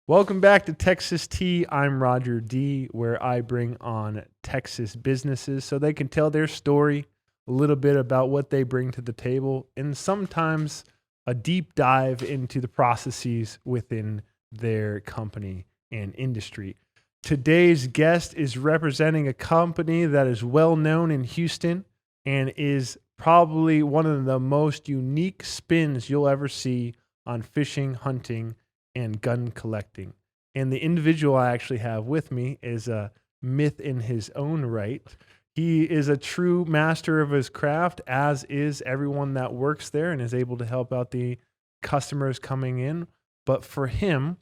Welcome back to Texas Tea. I'm Roger D, where I bring on Texas businesses so they can tell their story, a little bit about what they bring to the table, and sometimes a deep dive into the processes within their company and industry. Today's guest is representing a company that is well known in Houston and is probably one of the most unique spins you'll ever see on fishing, hunting, and gun collecting. And the individual I actually have with me is a myth in his own right. He is a true master of his craft, as is everyone that works there and is able to help out the customers coming in. But for him,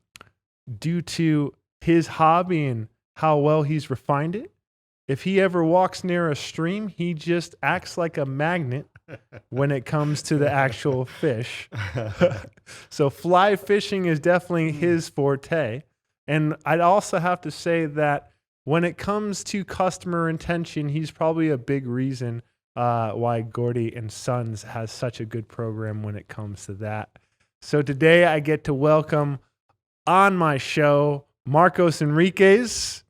due to his hobby and how well he's refined it, if he ever walks near a stream, he just acts like a magnet when it comes to the actual fish. So fly fishing is definitely his forte. And I'd also have to say that when it comes to customer retention, he's probably a big reason why Gordy and Sons has such a good program when it comes to that. So today I get to welcome on my show Marcos Enriquez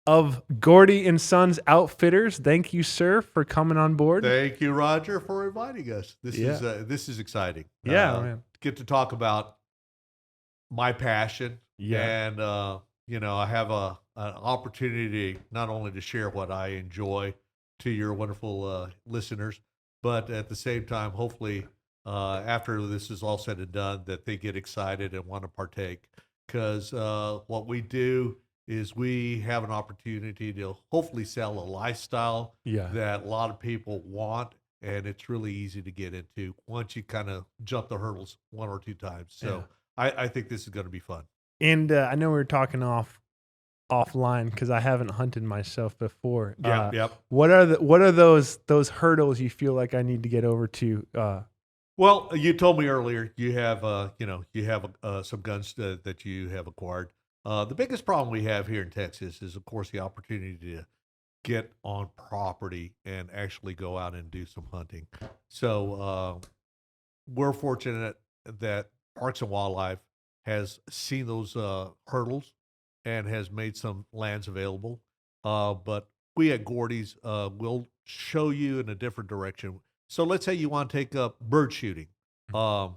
of Gordy and Sons Outfitters. Thank you, sir, for coming on board. Thank you, Roger, for inviting us. This is exciting. Man. Get to talk about my passion, Yeah. and I have an opportunity not only to share what I enjoy to your wonderful listeners, but at the same time, hopefully, after this is all said and done, that they get excited and want to partake. Because what we do is we have an opportunity to hopefully sell a lifestyle Yeah. that a lot of people want, and it's really easy to get into once you kind of jump the hurdles one or two times. So I think this is going to be fun. And I know we were talking offline because I haven't hunted myself before. Yep. What are those hurdles you feel like I need to get over to? Well, you told me earlier you have some guns that you have acquired. The biggest problem we have here in Texas is, of course, the opportunity to get on property and actually go out and do some hunting. So we're fortunate that Parks and Wildlife has seen those hurdles and has made some lands available. But we at Gordys will show you in a different direction. So let's say you want to take up bird shooting, um,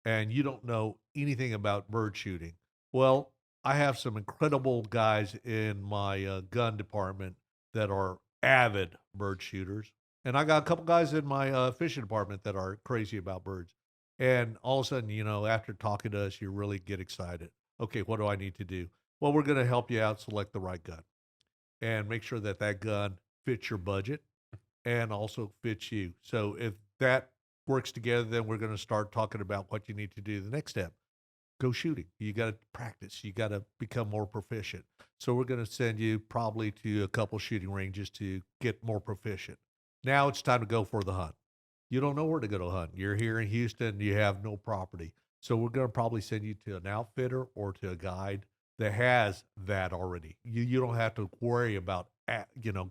and you don't know anything about bird shooting. Well, I have some incredible guys in my gun department that are avid bird shooters, and I got a couple guys in my fishing department that are crazy about birds. And all of a sudden, after talking to us, you really get excited. Okay, what do I need to do? Well, we're going to help you out select the right gun and make sure that that gun fits your budget and also fits you. So if that works together, then we're going to start talking about what you need to do. The next step, go shooting. You got to practice. You got to become more proficient. So we're going to send you probably to a couple shooting ranges to get more proficient. Now it's time to go for the hunt. You don't know where to go to hunt. You're here in Houston. You have no property. So we're going to probably send you to an outfitter or to a guide that has that already. You don't have to worry about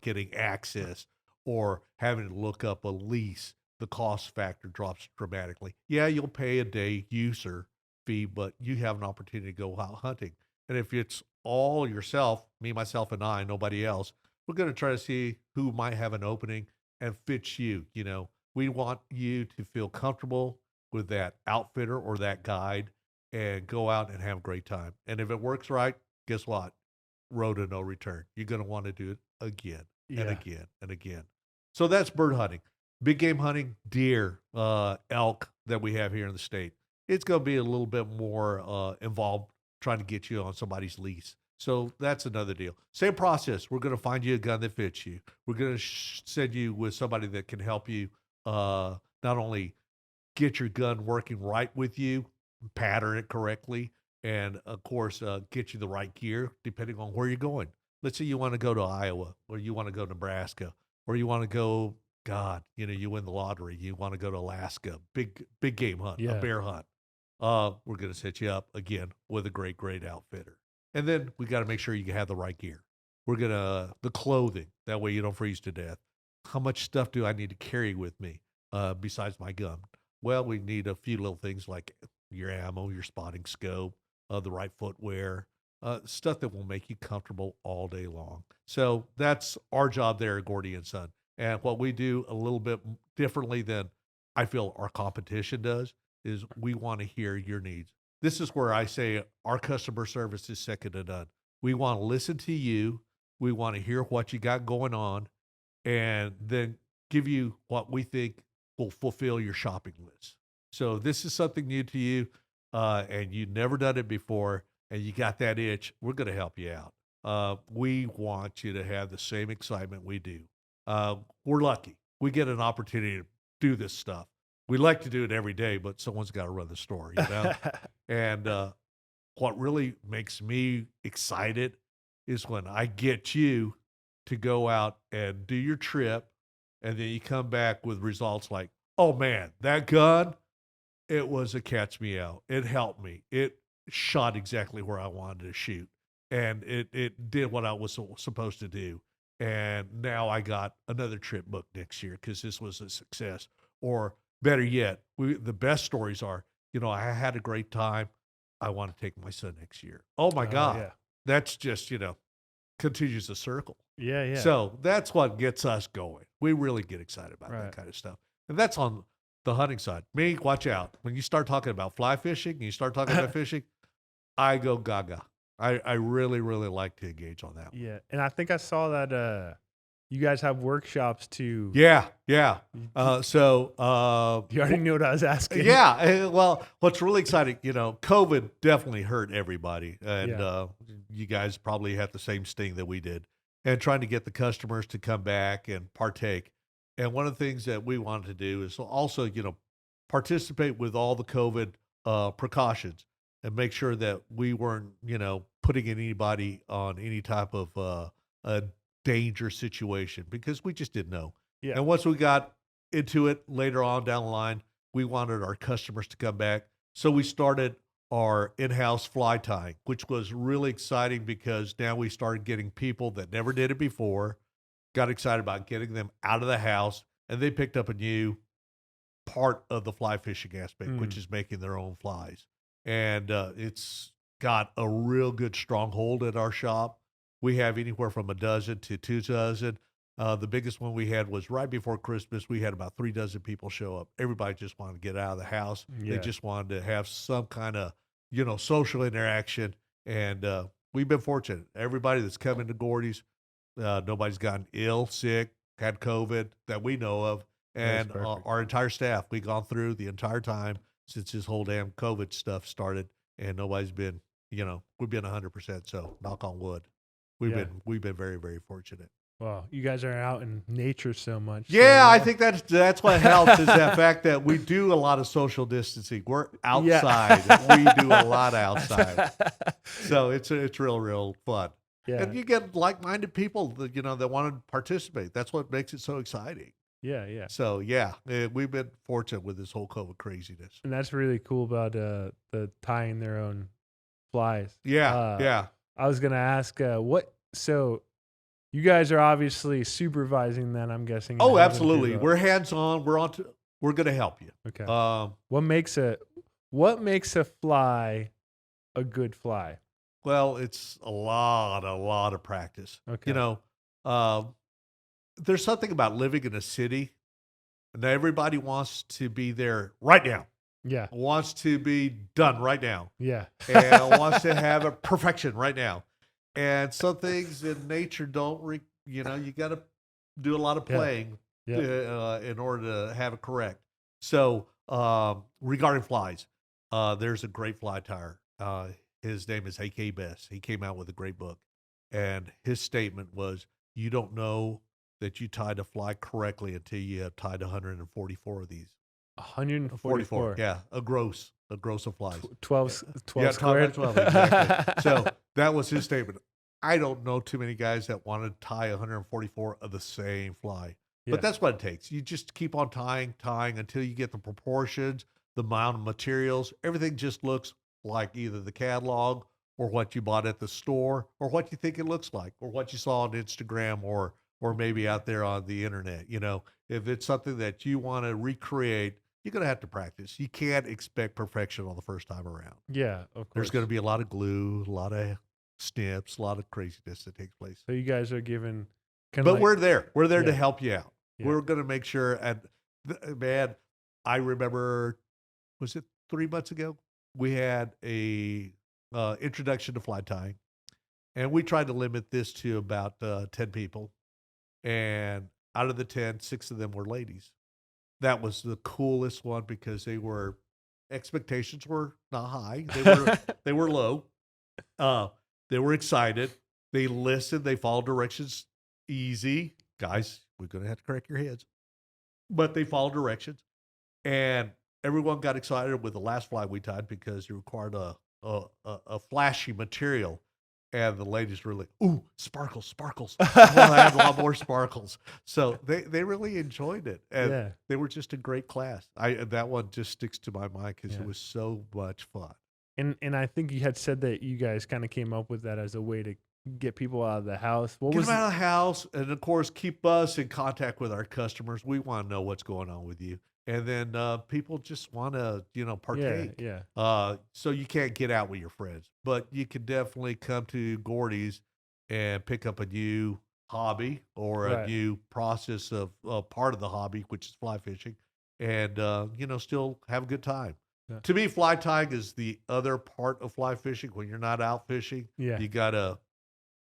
getting access or having to look up a lease. The cost factor drops dramatically. Yeah, you'll pay a day user fee, but you have an opportunity to go out hunting. And if it's all yourself, me, myself, and I, nobody else, we're going to try to see who might have an opening and fits you. We want you to feel comfortable with that outfitter or that guide and go out and have a great time. And if it works right, guess what? Road to no return. You're going to want to do it again and again and again. So that's bird hunting. Big game hunting, deer, elk that we have here in the state. It's going to be a little bit more involved trying to get you on somebody's lease. So that's another deal. Same process. We're going to find you a gun that fits you. We're going to send you with somebody that can help you not only get your gun working right with you, pattern it correctly, and of course, get you the right gear depending on where you're going. Let's say you want to go to Iowa, or you want to go to Nebraska, or you want to go, God, you win the lottery, you want to go to Alaska, big game hunt, a bear hunt. We're going to set you up again with a great outfitter. And then we got to make sure you have the right gear. The clothing, that way you don't freeze to death. How much stuff do I need to carry with me besides my gun? Well, we need a few little things like your ammo, your spotting scope, the right footwear, stuff that will make you comfortable all day long. So that's our job there at Gordy and Son. And what we do a little bit differently than I feel our competition does is we want to hear your needs. This is where I say our customer service is second to none. We want to listen to you. We want to hear what you got going on and then give you what we think will fulfill your shopping list. So this is something new to you, and you've never done it before, and you got that itch. We're going to help you out. We want you to have the same excitement we do. We're lucky. We get an opportunity to do this stuff. We like to do it every day, but someone's got to run the store, you know? And what really makes me excited is when I get you to go out and do your trip, and then you come back with results like, oh man, that gun, it was a catch me out. It helped me. It shot exactly where I wanted to shoot. And it did what I was supposed to do. And now I got another trip booked next year because this was a success. Or better yet, the best stories are, I had a great time. I want to take my son next year. Oh my God. Yeah. That's just, continues the circle. Yeah. So that's what gets us going. We really get excited about that kind of stuff. And that's on the hunting side. Me, watch out. When you start talking about fly fishing, you start talking about fishing, I go gaga. I really, really like to engage on that one. Yeah. And I think I saw that you guys have workshops too. Yeah. So you already knew what I was asking. Yeah. Well, what's really exciting, COVID definitely hurt everybody. And you guys probably had the same sting that we did. And trying to get the customers to come back and partake. And one of the things that we wanted to do is also, participate with all the COVID precautions and make sure that we weren't, putting anybody on any type of a danger situation because we just didn't know. Yeah. And once we got into it later on down the line, we wanted our customers to come back. So we started our in-house fly tying, which was really exciting because now we started getting people that never did it before, got excited about getting them out of the house, and they picked up a new part of the fly fishing aspect, which is making their own flies. And it's got a real good stronghold at our shop. We have anywhere from a dozen to 2 dozen. The biggest one we had was right before Christmas. We had about 3 dozen people show up. Everybody just wanted to get out of the house. Yeah. They just wanted to have some kind of, social interaction. And we've been fortunate. Everybody that's come into Gordys, nobody's gotten ill, sick, had COVID that we know of. And our entire staff, we've gone through the entire time since this whole damn COVID stuff started. And nobody's been, we've been 100%. So knock on wood. We've been very, very fortunate. Well, you guys are out in nature so much. Yeah, I think that's what helps is that fact that we do a lot of social distancing. We're outside. Yeah. We do a lot outside. So it's real fun. Yeah. And you get like-minded people that, that want to participate. That's what makes it so exciting. Yeah. So, we've been fortunate with this whole COVID craziness. And that's really cool about the tying their own flies. Yeah. I was going to ask, so you guys are obviously supervising then, I'm guessing. Oh, absolutely. We're hands-on. We're going to help you. Okay. What makes a fly a good fly? Well, it's a lot of practice. Okay. There's something about living in a city, and everybody wants to be there right now. Yeah. Wants to be done right now. Yeah. And wants to have a perfection right now. And some things in nature don't, you got to do a lot of playing in order to have it correct. So regarding flies, there's a great fly tyer. His name is A.K. Best. He came out with a great book. And his statement was, you don't know that you tied a fly correctly until you have tied 144 of these. 144. Yeah, a gross of flies. 12 yeah, squared. 12, exactly. So that was his statement. I don't know too many guys that want to tie 144 of the same fly. Yeah. But that's what it takes. You just keep on tying until you get the proportions, the amount of materials. Everything just looks like either the catalog or what you bought at the store or what you think it looks like or what you saw on Instagram or maybe out there on the internet. If it's something that you want to recreate, you're going to have to practice. You can't expect perfection on the first time around. Yeah, of course. There's going to be a lot of glue, a lot of snips, a lot of craziness that takes place. So you guys are giving kind But of like, we're there. We're there to Yeah. help you out. Yeah. We're going to make sure. And man, I remember, was it 3 months ago? We had a introduction to fly tying, and we tried to limit this to about 10 people. And out of the 10, 6 of them were ladies. That was the coolest one because expectations were not high. They were low. They were excited. They listened. They followed directions easy. Guys, we're going to have to correct your heads. But they followed directions. And everyone got excited with the last fly we tied because it required a flashy material. And the ladies were like, ooh, sparkles, sparkles. I want to have a lot more sparkles. So they really enjoyed it. And they were just a great class. That one just sticks to my mind because it was so much fun. And I think you had said that you guys kind of came up with that as a way to get people out of the house. Get them out of the house, and of course, keep us in contact with our customers. We want to know what's going on with you. And then people just want to, partake. Yeah. So you can't get out with your friends, but you can definitely come to Gordys and pick up a new hobby or a new process of part of the hobby, which is fly fishing, and still have a good time. Yeah. To me, fly tying is the other part of fly fishing. When you're not out fishing, you gotta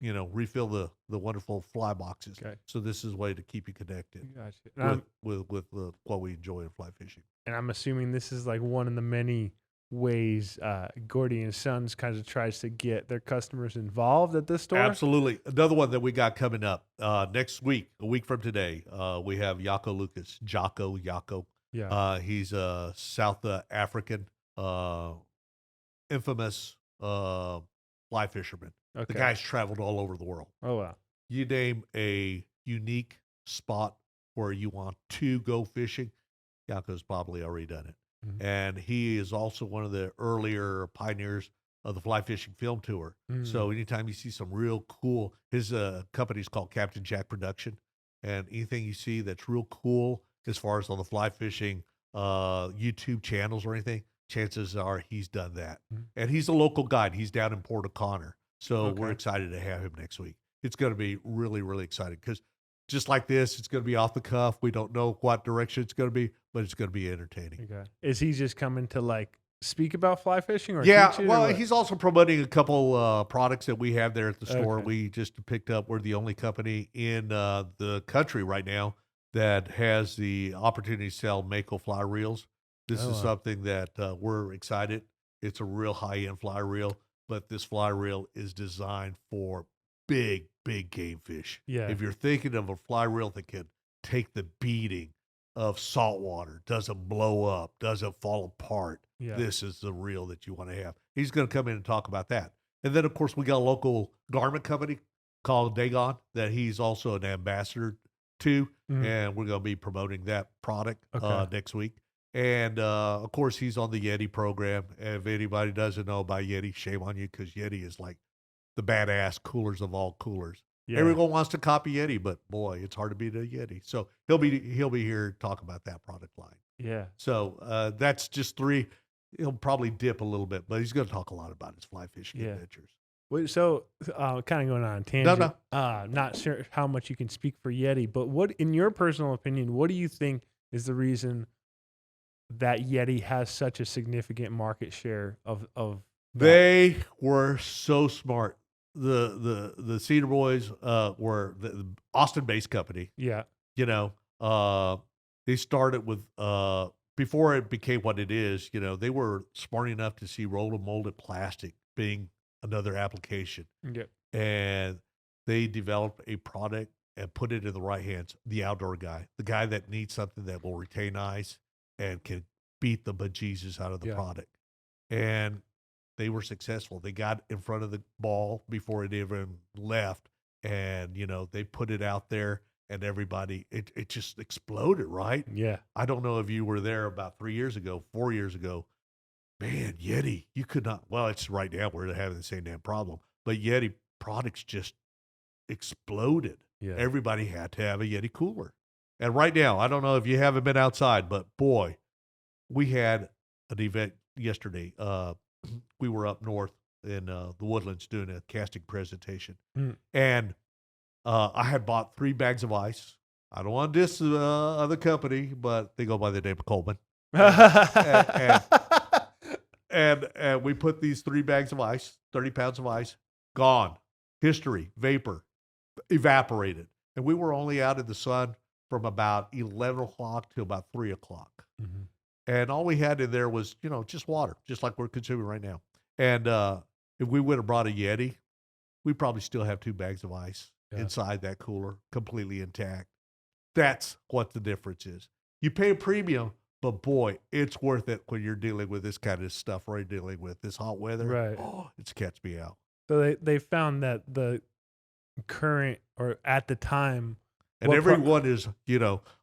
refill the wonderful fly boxes. Okay. So this is a way to keep you connected with what we enjoy in fly fishing. And I'm assuming this is like one of the many ways Gordy and Sons kind of tries to get their customers involved at this store. Absolutely. Another one that we got coming up next week, a week from today, we have Jaco Lucas. Jaco. Yeah. He's a South African infamous fly fisherman. Okay. The guy's traveled all over the world. Oh, wow. You name a unique spot where you want to go fishing, Jaco's probably already done it. Mm-hmm. And he is also one of the earlier pioneers of the fly fishing film tour. Mm-hmm. So anytime you see some real cool, his company is called Captain Jack Production. And anything you see that's real cool as far as on the fly fishing YouTube channels or anything, chances are he's done that. Mm-hmm. And he's a local guide. He's down in Port O'Connor. So we're excited to have him next week. It's going to be really, really exciting because just like this, it's going to be off the cuff. We don't know what direction it's going to be, but it's going to be entertaining. Okay. Is he just coming to like speak about fly fishing or teach it, well, or he's also promoting a couple products that we have there at the store. Okay. We just picked up, we're the only company in the country right now that has the opportunity to sell Mako fly reels. This is something that we're excited. It's a real high-end fly reel. But this fly reel is designed for big game fish. Yeah. If you're thinking of a fly reel that can take the beating of salt water, doesn't blow up, doesn't fall apart, this is the reel that you want to have. He's going to come in and talk about that. And then, of course, we got a local garment company called Dagon that he's also an ambassador to, and we're going to be promoting that product next week. And, of course, he's on the Yeti program. And if anybody doesn't know about Yeti, shame on you because Yeti is like the badass coolers of all coolers. Yeah. Everyone wants to copy Yeti, but, boy, it's hard to beat a Yeti. So he'll be here to talk about that product line. Yeah. So that's just 3. He'll probably dip a little bit, but he's going to talk a lot about his fly fishing adventures. Wait, so kind of going on a tangent. No. Not sure how much you can speak for Yeti, but what, in your personal opinion, what do you think is the reason that Yeti has such a significant market share of They were so smart. The Cedar Boys were the Austin-based company. Yeah. They started with before it became what it is, they were smart enough to see rolled and molded plastic being another application. Yeah. And they developed a product and put it in the right hands. The outdoor guy, the guy that needs something that will retain ice and can beat the bejesus out of the product. And they were successful. They got in front of the ball before it even left. And, they put it out there and everybody, it just exploded, right? Yeah. I don't know if you were there about 4 years ago. Man, Yeti, you could not, well, it's right now we're having the same damn problem. But Yeti products just exploded. Yeah. Everybody had to have a Yeti cooler. And right now, I don't know if you haven't been outside, but boy, we had an event yesterday. We were up north the Woodlands doing a casting presentation, Mm. and I had bought 3 bags of ice. I don't want to diss other company, but they go by the name of Coleman. And we put these 3 bags of ice, 30 pounds of ice, gone. History, vapor, evaporated. And we were only out in the sun from about 11 o'clock to about 3 o'clock. Mhm. And all we had in there was, just water, just like we're consuming right now. And if we would have brought a Yeti, we probably still have 2 bags of ice inside that cooler, completely intact. That's what the difference is. You pay a premium, but boy, it's worth it when you're dealing with this kind of stuff we're dealing with, this hot weather. Right. Oh, it's catch me out. So they found that the current, or at the time, And everyone is,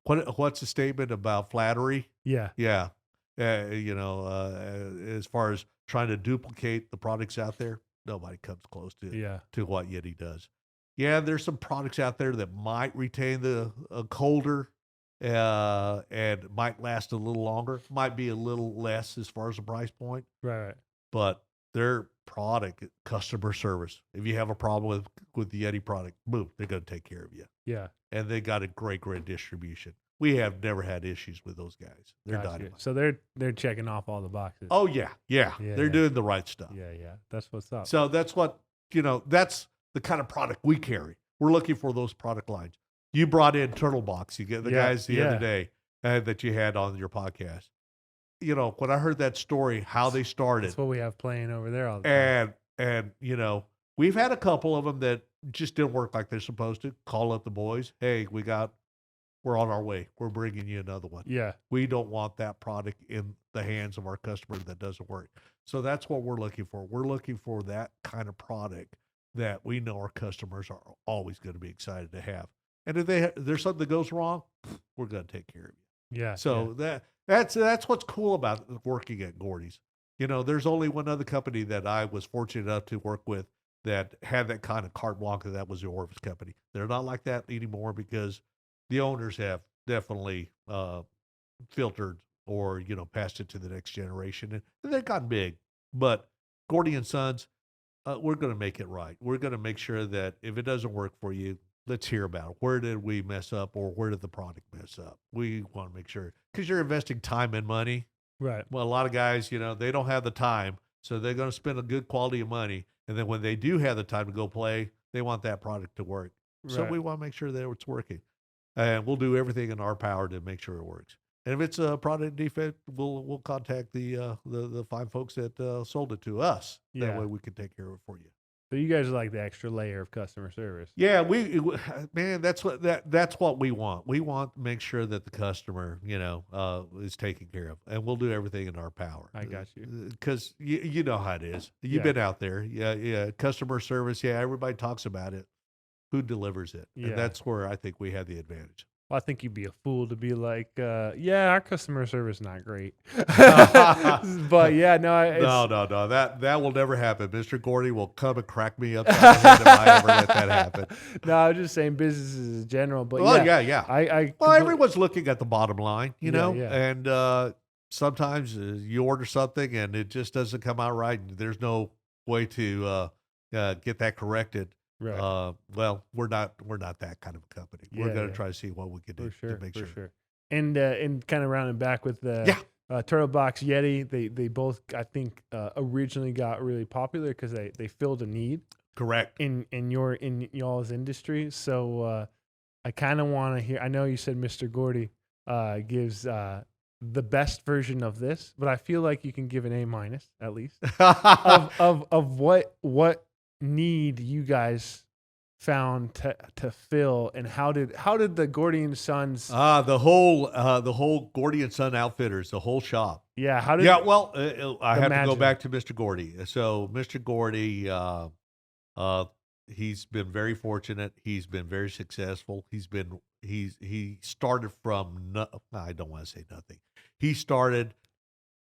what's the statement about flattery? Yeah. Yeah. As far as trying to duplicate the products out there, nobody comes close to what Yeti does. Yeah, there's some products out there that might retain the colder and might last a little longer, might be a little less as far as the price point. Right. But their product, customer service, if you have a problem with the Yeti product, boom, they're going to take care of you. Yeah. And they got a great distribution. We have never had issues with those guys. They're dynamite. So they're checking off all the boxes. Oh, yeah. They're doing the right stuff. Yeah. That's what's up. So that's what, that's the kind of product we carry. We're looking for those product lines. You brought in turtlebox. You get the guys the other day that you had on your podcast. When I heard that story, how they started. That's what we have playing over there all the time. And we've had a couple of them that just didn't work like they're supposed to. Call up the boys. Hey, we're on our way. We're bringing you another one. Yeah. We don't want that product in the hands of our customer that doesn't work. So that's what we're looking for. We're looking for that kind of product that we know our customers are always going to be excited to have. And if there's something that goes wrong, we're going to take care of you. Yeah. So that's what's cool about working at Gordys. There's only one other company that I was fortunate enough to work with that had that kind of carte blanche, and that was the Orvis company. They're not like that anymore because the owners have definitely filtered or, passed it to the next generation. And they've gotten big. But Gordy and Sons, we're going to make it right. We're going to make sure that if it doesn't work for you, let's hear about it. Where did we mess up, or where did the product mess up? We want to make sure, because you're investing time and money. Right. Well, a lot of guys, they don't have the time, so they're going to spend a good quality of money. And then when they do have the time to go play, they want that product to work. Right. So we want to make sure that it's working. And we'll do everything in our power to make sure it works. And if it's a product defect, we'll contact the fine folks that sold it to us. Yeah. That way we can take care of it for you. So you guys are like the extra layer of customer service. Yeah, that's what we want. We want to make sure that the customer, is taken care of, and we'll do everything in our power. I got you. Because you know how it is. You've been out there. Yeah. Customer service. Yeah, everybody talks about it. Who delivers it? Yeah. And that's where I think we have the advantage. Well, I think you'd be a fool to be like, our customer service not great. But yeah, no, that will never happen. Mr. Gordy will come and crack me upside the head if I ever let that happen. No, I'm just saying businesses in general. But yeah. Everyone's looking at the bottom line, and sometimes you order something and it just doesn't come out right, and there's no way to get that corrected. Right. Well, we're not that kind of a company. We're going to try to see what we can do to make sure. And kind of rounding back with the turtlebox Yeti, they both, I think, originally got really popular because they filled a need. Correct. In y'all's industry. So I kind of want to hear. I know you said Mr. Gordy gives the best version of this, but I feel like you can give an A- at least of what need you guys found to fill, and how did the Gordy and Sons the whole Gordy and Son Outfitters, the whole shop, well, I have to go back to Mr. Gordy. So Mr. Gordy, he's been very fortunate. He's been very successful. He started from I don't want to say nothing. He started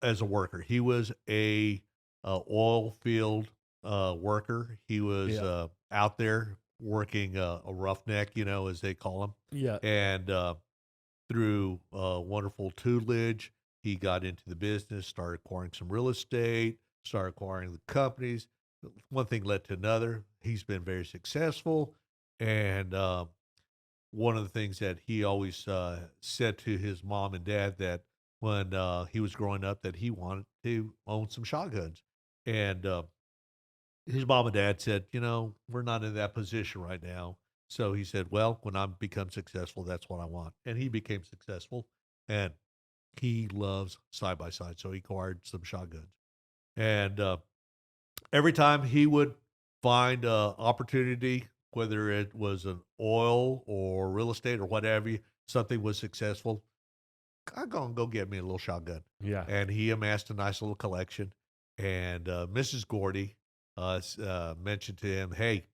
as a worker. He was a oil field worker. He was out there working a roughneck, as they call him. Yeah. And through wonderful tutelage, he got into the business, started acquiring some real estate, started acquiring the companies, one thing led to another. He's been very successful, and one of the things that he always said to his mom and dad that when he was growing up that he wanted to own some shotguns, and his mom and dad said, we're not in that position right now. So he said, well, when I become successful, that's what I want. And he became successful, and he loves side by side. So he acquired some shotguns. And every time he would find an opportunity, whether it was an oil or real estate or whatever, something was successful, I'm going to go get me a little shotgun. Yeah. And he amassed a nice little collection. And Mrs. Gordy mentioned to him, hey,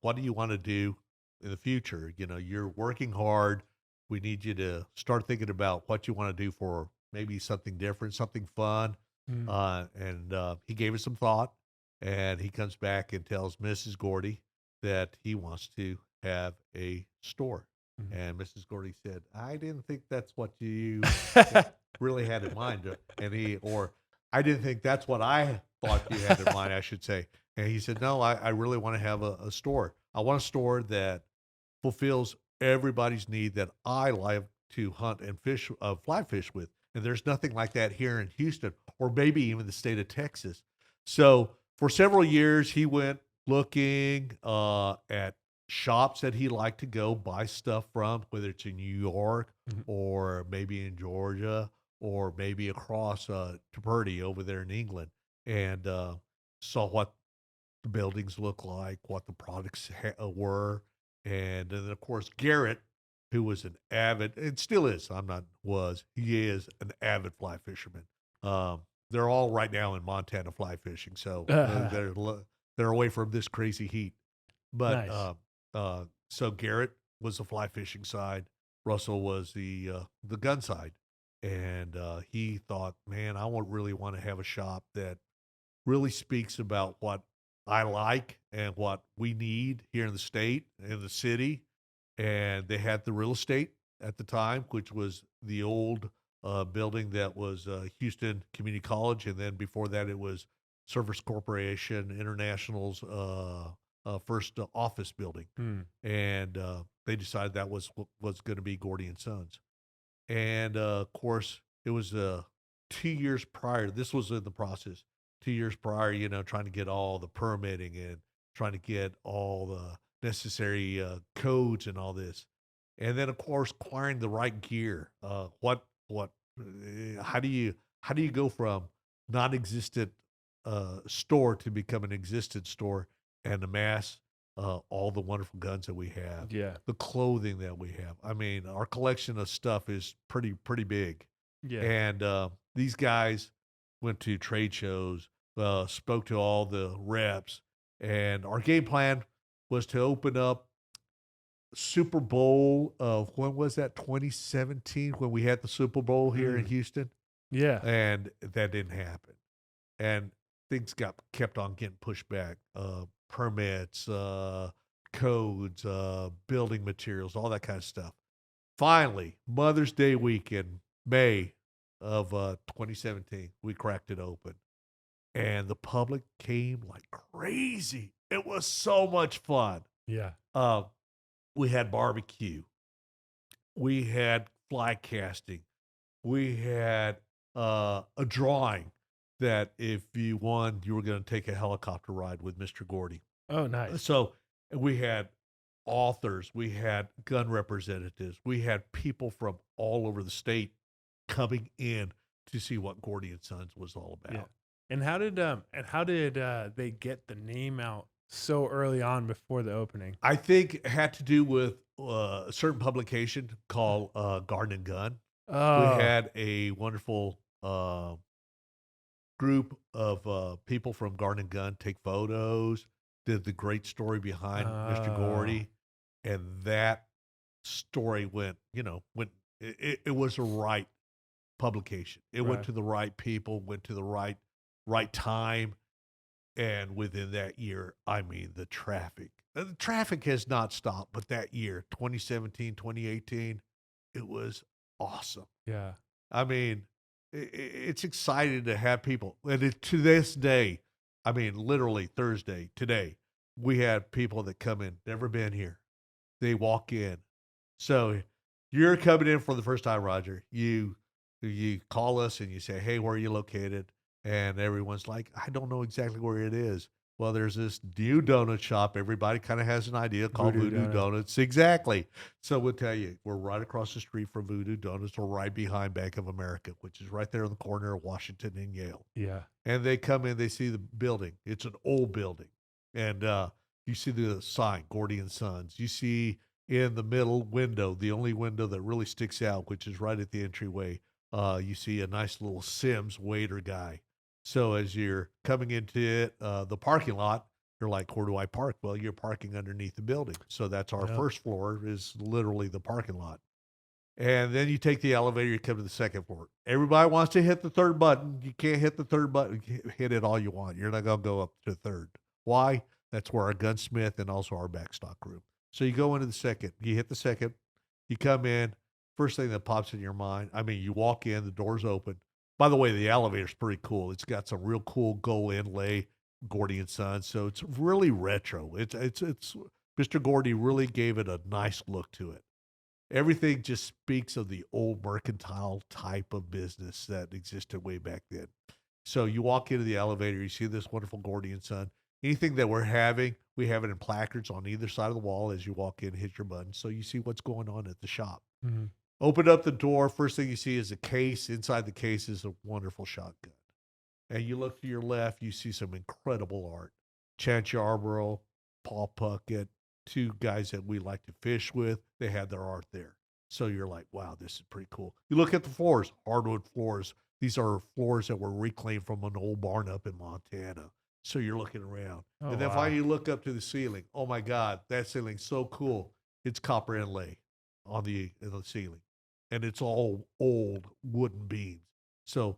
what do you want to do in the future? You're working hard. We need you to start thinking about what you want to do for maybe something different, something fun. And he gave it some thought. And he comes back and tells Mrs. Gordy that he wants to have a store. And Mrs. Gordy said, I didn't think that's what you really had in mind. I didn't think that's what I thought you had in mind, I should say. And he said, no, I really want to have a store. I want a store that fulfills everybody's need that I like to hunt and fish, fly fish with. And there's nothing like that here in Houston or maybe even the state of Texas. So for several years, he went looking at shops that he liked to go buy stuff from, whether it's in New York or maybe in Georgia or maybe across Purdy over there in England, and saw what the buildings look like, what the products were. And then, of course, Garrett, who was an avid, and still is, he is an avid fly fisherman. They're all right now in Montana fly fishing, so they're away from this crazy heat. But Nice. so Garrett was the fly fishing side, Russell was the gun side, and he thought, man, I really want to have a shop that really speaks about what I like and what we need here in the state, in the city. And they had the real estate at the time, which was the old building that was Houston Community College. And then before that, it was Service Corporation International's first office building. And they decided that was going to be Gordy and Sons. And of course, it was 2 years prior. This was in the process. 2 years prior, trying to get all the permitting and trying to get all the necessary codes and all this. And then, of course, acquiring the right gear. How do you go from non-existent store to become an existent store and amass all the wonderful guns that we have, Yeah. the clothing that we have? I mean, our collection of stuff is pretty big. Yeah. And these guys went to trade shows, spoke to all the reps, and our game plan was to open up Super Bowl of, when was that, 2017, when we had the Super Bowl here in Houston? Yeah. And that didn't happen. And things kept on getting pushed back. Permits, codes, building materials, all that kind of stuff. Finally, Mother's Day weekend, May of 2017, we cracked it open. And the public came like crazy. It was so much fun. Yeah. We had barbecue. We had fly casting. We had a drawing that if you won, you were going to take a helicopter ride with Mr. Gordy. Oh, nice. So we had authors. We had gun representatives. We had people from all over the state coming in to see what Gordy and Sons was all about. Yeah. And how did they get the name out so early on before the opening? I think it had to do with a certain publication called Garden and Gun. Oh. We had a wonderful group of people from Garden and Gun take photos, did the great story behind Mr. Gordy, and that story went, it was the right publication. It went to the right people, went to the right time. And within that year, I mean, the traffic has not stopped, but that year, 2017, 2018, it was awesome. Yeah. I mean, it's exciting to have people. And to this day, I mean, literally Thursday, today, we had people that come in, never been here. They walk in. So you're coming in for the first time, Roger. You call us and you say, "Hey, where are you located?" And everyone's like, "I don't know exactly where it is." Well, there's this new donut shop. Everybody kind of has an idea called Voodoo Voodoo Donut. Donuts. Exactly. So we'll tell you, we're right across the street from Voodoo Donuts. We're right behind Bank of America, which is right there in the corner of Washington and Yale. Yeah. And they come in, they see the building. It's an old building. And you see the sign, Gordy and Sons. You see in the middle window, the only window that really sticks out, which is right at the entryway, you see a nice little Sims waiter guy. So as you're coming into it, the parking lot, you're like, where do I park? Well, you're parking underneath the building. So that's our Yep. first floor is literally the parking lot. And then you take the elevator, you come to the second floor. Everybody wants to hit the third button. You can't hit the third button. Hit it all you want. You're not going to go up to third. Why? That's where our gunsmith and also our backstock room. So you go into the second. You hit the second. You come in. First thing that pops in your mind, I mean, you walk in, the door's open. By the way, the elevator's pretty cool. It's got some real cool gold inlay, Gordy and Sons. So it's really retro. It's Mr. Gordy really gave it a nice look to it. Everything just speaks of the old mercantile type of business that existed way back then. So you walk into the elevator, you see this wonderful Gordy and Son. Anything that we're having, we have it in placards on either side of the wall as you walk in, hit your button. So you see what's going on at the shop. Mm-hmm. Open up the door. First thing you see is a case. Inside the case is a wonderful shotgun. And you look to your left, you see some incredible art. Chance Yarborough, Paul Puckett, two guys that we like to fish with, they had their art there. So you're like, wow, this is pretty cool. You look at the floors, hardwood floors. These are floors that were reclaimed from an old barn up in Montana. So you're looking around. Oh, and then wow. finally you look up to the ceiling. Oh my God, that ceiling's so cool. It's copper inlay on the ceiling. And it's all old wooden beams. So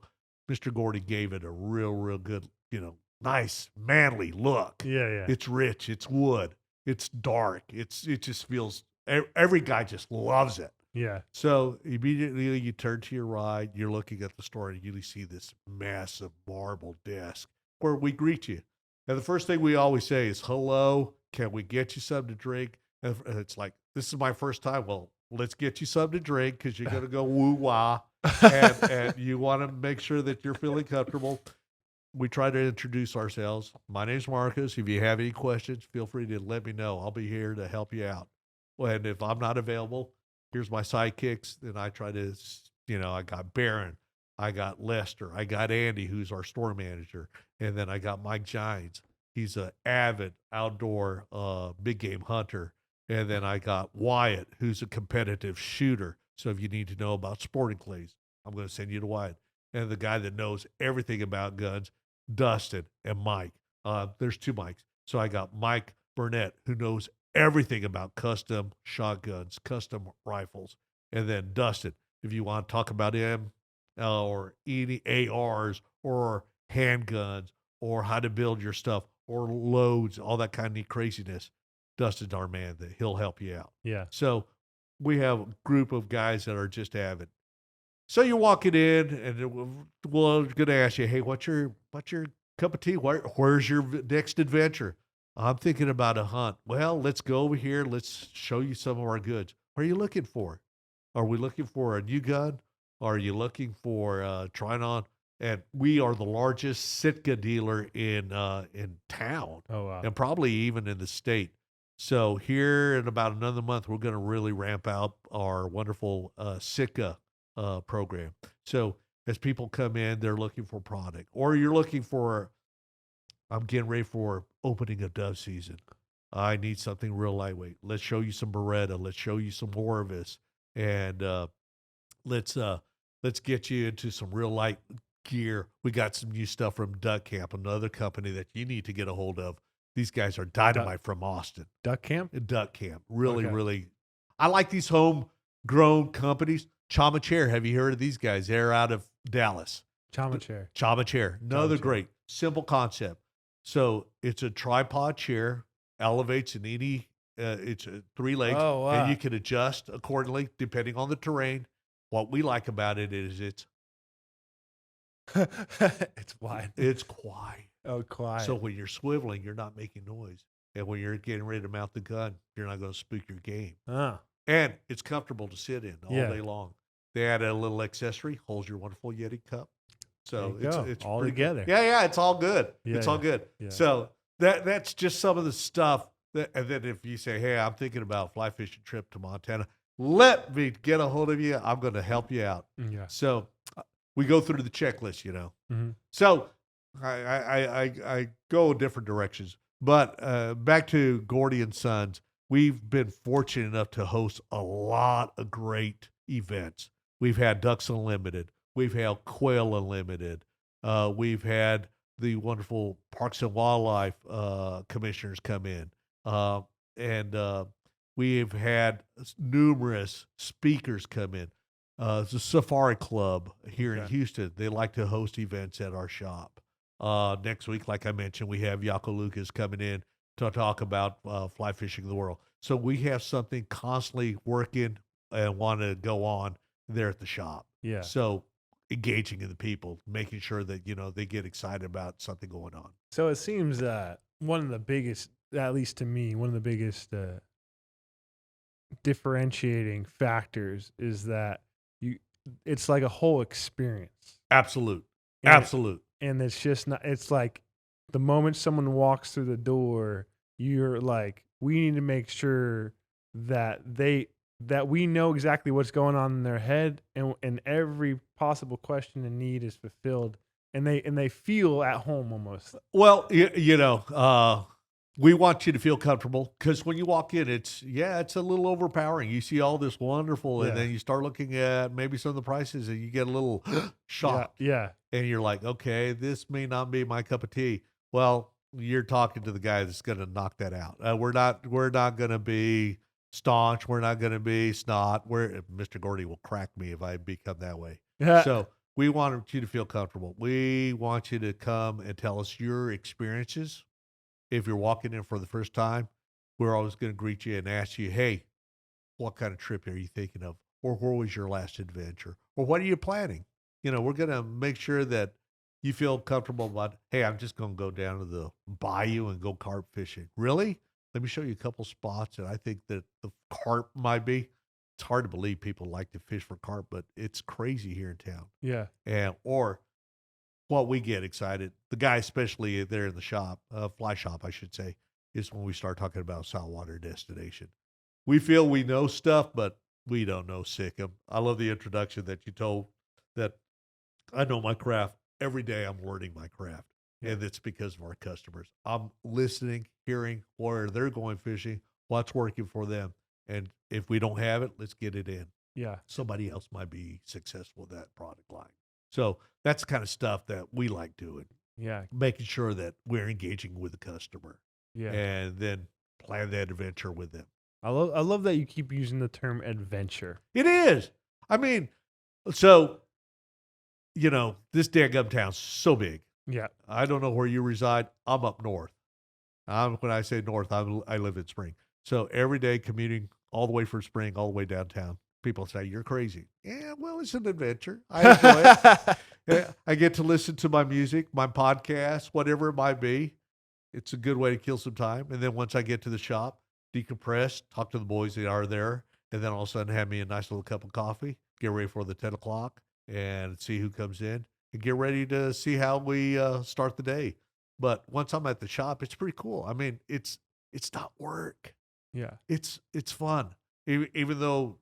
Mr. Gordy gave it a real good, nice, manly look. Yeah. It's rich. It's wood. It's dark. It just feels, every guy just loves it. Yeah. So immediately you turn to your right, you're looking at the store, and you see this massive marble desk where we greet you. And the first thing we always say is, hello, can we get you something to drink? And it's like, this is my first time. Well, let's get you something to drink because you're going to go woo-wah. And you want to make sure that you're feeling comfortable. We try to introduce ourselves. My name's Marcos. If you have any questions, feel free to let me know. I'll be here to help you out. Well, and if I'm not available, here's my sidekicks. And I try to, I got Barron, I got Lester, I got Andy, who's our store manager. And then I got Mike Gines. He's an avid outdoor big game hunter. And then I got Wyatt, who's a competitive shooter. So if you need to know about sporting clays, I'm going to send you to Wyatt. And the guy that knows everything about guns, Dustin and Mike. There's two Mikes. So I got Mike Burnett, who knows everything about custom shotguns, custom rifles. And then Dustin, if you want to talk about him or any ARs or handguns or how to build your stuff or loads, all that kind of neat craziness, Dustin's our man that he'll help you out. Yeah. So we have a group of guys that are just avid. So you're walking in, and we're going to ask you, hey, what's your cup of tea? Where's your next adventure? I'm thinking about a hunt. Well, let's go over here. Let's show you some of our goods. What are you looking for? Are we looking for a new gun? Are you looking for trying on? And we are the largest Sitka dealer in town, Oh, wow. and probably even in the state. So here in about another month, we're going to really ramp out our wonderful Sitka program. So as people come in, they're looking for product, or you're looking for, I'm getting ready for opening of dove season. I need something real lightweight. Let's show you some Beretta. Let's show you some Orvis, and let's get you into some real light gear. We got some new stuff from Duck Camp, another company that you need to get a hold of. These guys are dynamite from Austin. Duck Camp? Duck Camp. Really, Okay. really. I like these homegrown companies. Chama Chair. Have you heard of these guys? They're out of Dallas. Chama chair. Chama Chair. Another Chair. great, simple concept. So it's a tripod chair, elevates in any, it's 3 legs, Oh, wow. and you can adjust accordingly depending on the terrain. What we like about it is it's It's wide. It's quiet. Oh, quiet. So when you're swiveling, you're not making noise. And when you're getting ready to mount the gun, you're not going to spook your game. Ah, And it's comfortable to sit in all Yeah. day long. They add a little accessory, holds your wonderful Yeti cup. So There you go. it's All pretty together. Good. Yeah, it's all good. Yeah, it's all yeah, good. yeah. So that's just some of the stuff. And then if you say, hey, I'm thinking about fly fishing trip to Montana, let me get a hold of you. I'm going to help you out. Yeah. So we go through the checklist, Mm-hmm. So I go different directions. But back to Gordy and Sons, we've been fortunate enough to host a lot of great events. We've had Ducks Unlimited. We've had Quail Unlimited. We've had the wonderful Parks and Wildlife commissioners come in. And we've had numerous speakers come in. The Safari Club here in Houston, they like to host events at our shop. Next week, like I mentioned, we have Yako Lucas coming in to talk about fly fishing the world. So we have something constantly working and want to go on there at the shop. Yeah. So engaging in the people, making sure that, they get excited about something going on. So it seems that one of the biggest, at least to me, one of the biggest differentiating factors is that it's like a whole experience. Absolute. And- Absolute. And it's just not, it's like the moment someone walks through the door, you're like, we need to make sure that we know exactly what's going on in their head, and every possible question and need is fulfilled, and they feel at home almost. Well, we want you to feel comfortable, because when you walk in, it's a little overpowering. You see all this wonderful, and then you start looking at maybe some of the prices, and you get a little shocked. Yeah. And you're like, okay, this may not be my cup of tea. Well, you're talking to the guy that's going to knock that out. We're not going to be staunch. We're not going to be snot. Mr. Gordy will crack me if I become that way. Yeah. So we want you to feel comfortable. We want you to come and tell us your experiences. If you're walking in for the first time, we're always going to greet you and ask you, hey, what kind of trip are you thinking of? Or where was your last adventure? Or what are you planning? We're going to make sure that you feel comfortable about, hey, I'm just going to go down to the bayou and go carp fishing. Really? Let me show you a couple spots that I think that the carp might be. It's hard to believe people like to fish for carp, but it's crazy here in town. Yeah. Or what we get excited, the guy especially there in the shop, fly shop, I should say, is when we start talking about saltwater destination. We feel we know stuff, but we don't know Sikkim. I love the introduction that you told, that I know my craft. Every day I'm learning my craft, and it's because of our customers. I'm listening, hearing where they're going fishing, what's working for them. And if we don't have it, let's get it in. Yeah. Somebody else might be successful with that product line. So that's the kind of stuff that we like doing. Yeah. Making sure that we're engaging with the customer. Yeah. And then plan that adventure with them. I love that you keep using the term adventure. It is. I mean, so, this daggum town's so big. Yeah. I don't know where you reside. I'm up north. When I say north, I live in Spring. So every day commuting all the way from Spring, all the way downtown. People say, you're crazy. Yeah, well, it's an adventure. I enjoy it. I get to listen to my music, my podcast, whatever it might be. It's a good way to kill some time. And then once I get to the shop, decompress, talk to the boys that are there, and then all of a sudden have me a nice little cup of coffee, get ready for the 10 o'clock and see who comes in, and get ready to see how we start the day. But once I'm at the shop, it's pretty cool. I mean, it's not work. Yeah. It's fun. Even though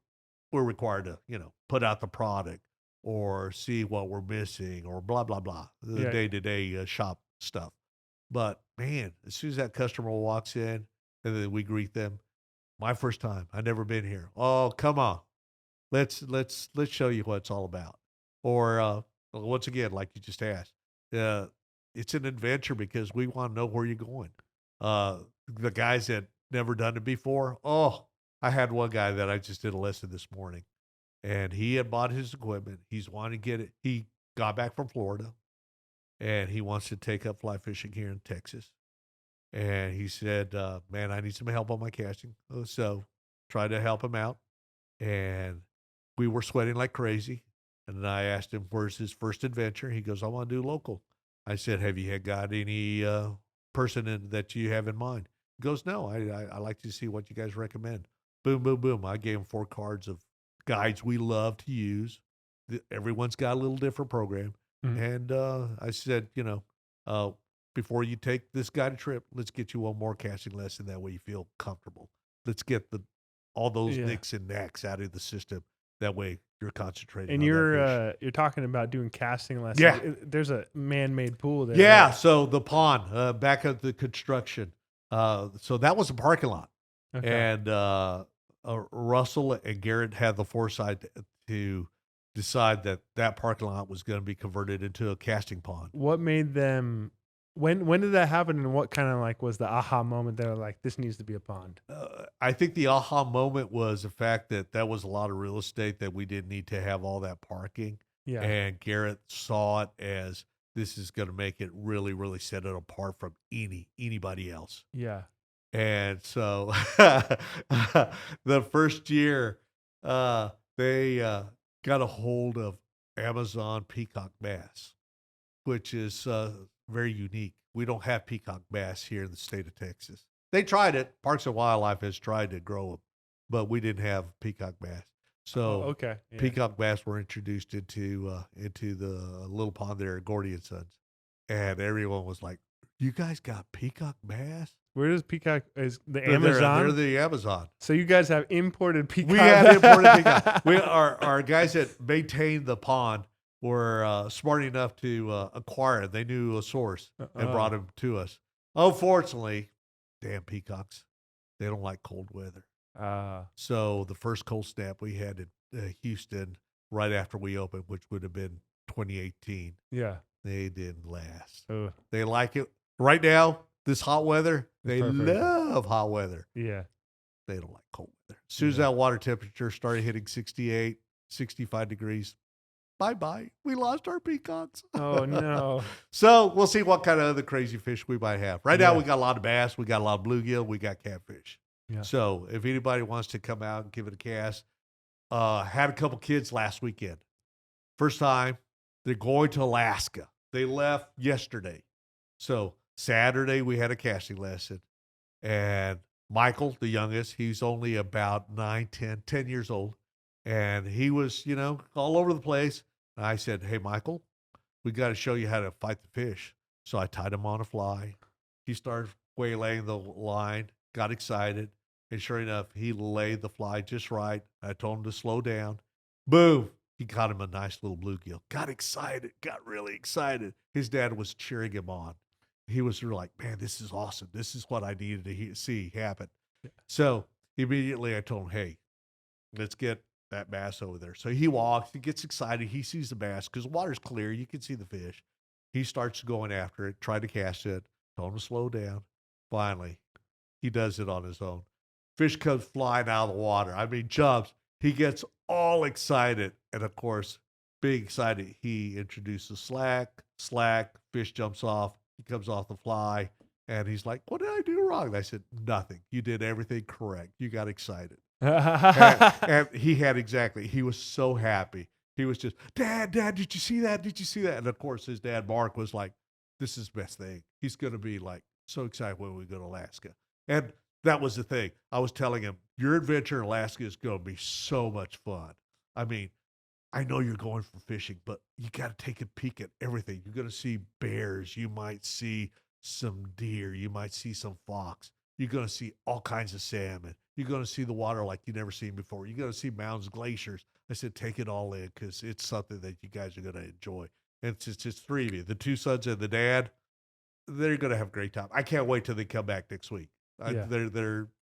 we're required to, put out the product or see what we're missing or blah, blah, blah, the day-to-day shop stuff. But man, as soon as that customer walks in and then we greet them, my first time, I've never been here. Oh, come on. Let's show you what it's all about. Or once again, like you just asked, it's an adventure because we want to know where you're going. The guys that never done it before. Oh, I had one guy that I just did a lesson this morning, and he had bought his equipment. He's wanting to get it. He got back from Florida, and he wants to take up fly fishing here in Texas. And he said, man, I need some help on my casting. So tried to help him out. And we were sweating like crazy. And then I asked him, where's his first adventure? He goes, I want to do local. I said, have you got any person that you have in mind? He goes, no, I like to see what you guys recommend. Boom, boom, boom. I gave him 4 cards of guides we love to use. Everyone's got a little different program. Mhm. And I said, before you take this guided trip, let's get you one more casting lesson. That way you feel comfortable. Let's get all those Yeah. nicks and knacks out of the system. That way you're concentrating And on that fish. you're talking about doing casting lessons. Yeah. There's a man-made pool there. Yeah, right? so the pond back at the construction. So that was a parking lot. Okay. And Russell and Garrett had the foresight to decide that parking lot was going to be converted into a casting pond. What made them? When did that happen? And what kind of like was the aha moment that were like, this needs to be a pond? I think the aha moment was the fact that was a lot of real estate that we didn't need to have all that parking. Yeah. And Garrett saw it as this is going to make it really, really set it apart from anybody else. Yeah. And so the first year, they got a hold of Amazon peacock bass, which is very unique. We don't have peacock bass here in the state of Texas. They tried it. Parks and Wildlife has tried to grow them, but we didn't have peacock bass. So Okay. Yeah. peacock bass were introduced into the little pond there at Gordy and Sons, and everyone was like, "You guys got peacock bass?" Where does peacock? Is the They're Amazon? They're the Amazon. So you guys have imported peacock. We had imported peacock. Our guys that maintained the pond were smart enough to acquire it. They knew a source and brought them to us. Unfortunately, damn peacocks, they don't like cold weather. So the first cold snap we had in Houston right after we opened, which would have been 2018, Yeah. they didn't last. Oh. They like it right now. This hot weather, they Perfect. love hot weather. Yeah. They don't like cold weather. As soon as that water temperature started hitting 68, 65 degrees, bye-bye. We lost our peacocks. Oh, no. So we'll see what kind of other crazy fish we might have. Right now, Yeah. we got a lot of bass. We got a lot of bluegill. We got catfish. Yeah. So if anybody wants to come out and give it a cast, had a couple kids last weekend. First time, they're going to Alaska. They left yesterday. So Saturday, we had a casting lesson. And Michael, the youngest, he's only about 9, 10 years old. And he was, all over the place. And I said, hey, Michael, we got to show you how to fight the fish. So I tied him on a fly. He started waylaying the line, got excited. And sure enough, he laid the fly just right. I told him to slow down. Boom. He caught him a nice little bluegill. Got excited, got really excited. His dad was cheering him on. He was like, man, this is awesome. This is what I needed to see happen. Yeah. So immediately I told him, hey, let's get that bass over there. So he walks, he gets excited. He sees the bass because the water's clear. You can see the fish. He starts going after it, try to cast it, told him to slow down. Finally, he does it on his own. Fish comes flying out of the water. I mean, jumps. He gets all excited. And of course, being excited, he introduces slack, fish jumps off. He comes off the fly, and he's like, what did I do wrong? And I said, nothing. You did everything correct. You got excited. and he was so happy. He was just, Dad, did you see that? Did you see that? And of course, his dad, Mark, was like, this is the best thing. He's going to be like so excited when we go to Alaska. And that was the thing. I was telling him, your adventure in Alaska is going to be so much fun. I mean, I know you're going for fishing, but you got to take a peek at everything. You're going to see bears. You might see some deer. You might see some fox. You're going to see all kinds of salmon. You're going to see the water like you've never seen before. You're going to see mountains, glaciers. I said, take it all in because it's something that you guys are going to enjoy. And it's just 3 of you, the 2 sons and the dad. They're going to have a great time. I can't wait till they come back next week. Yeah.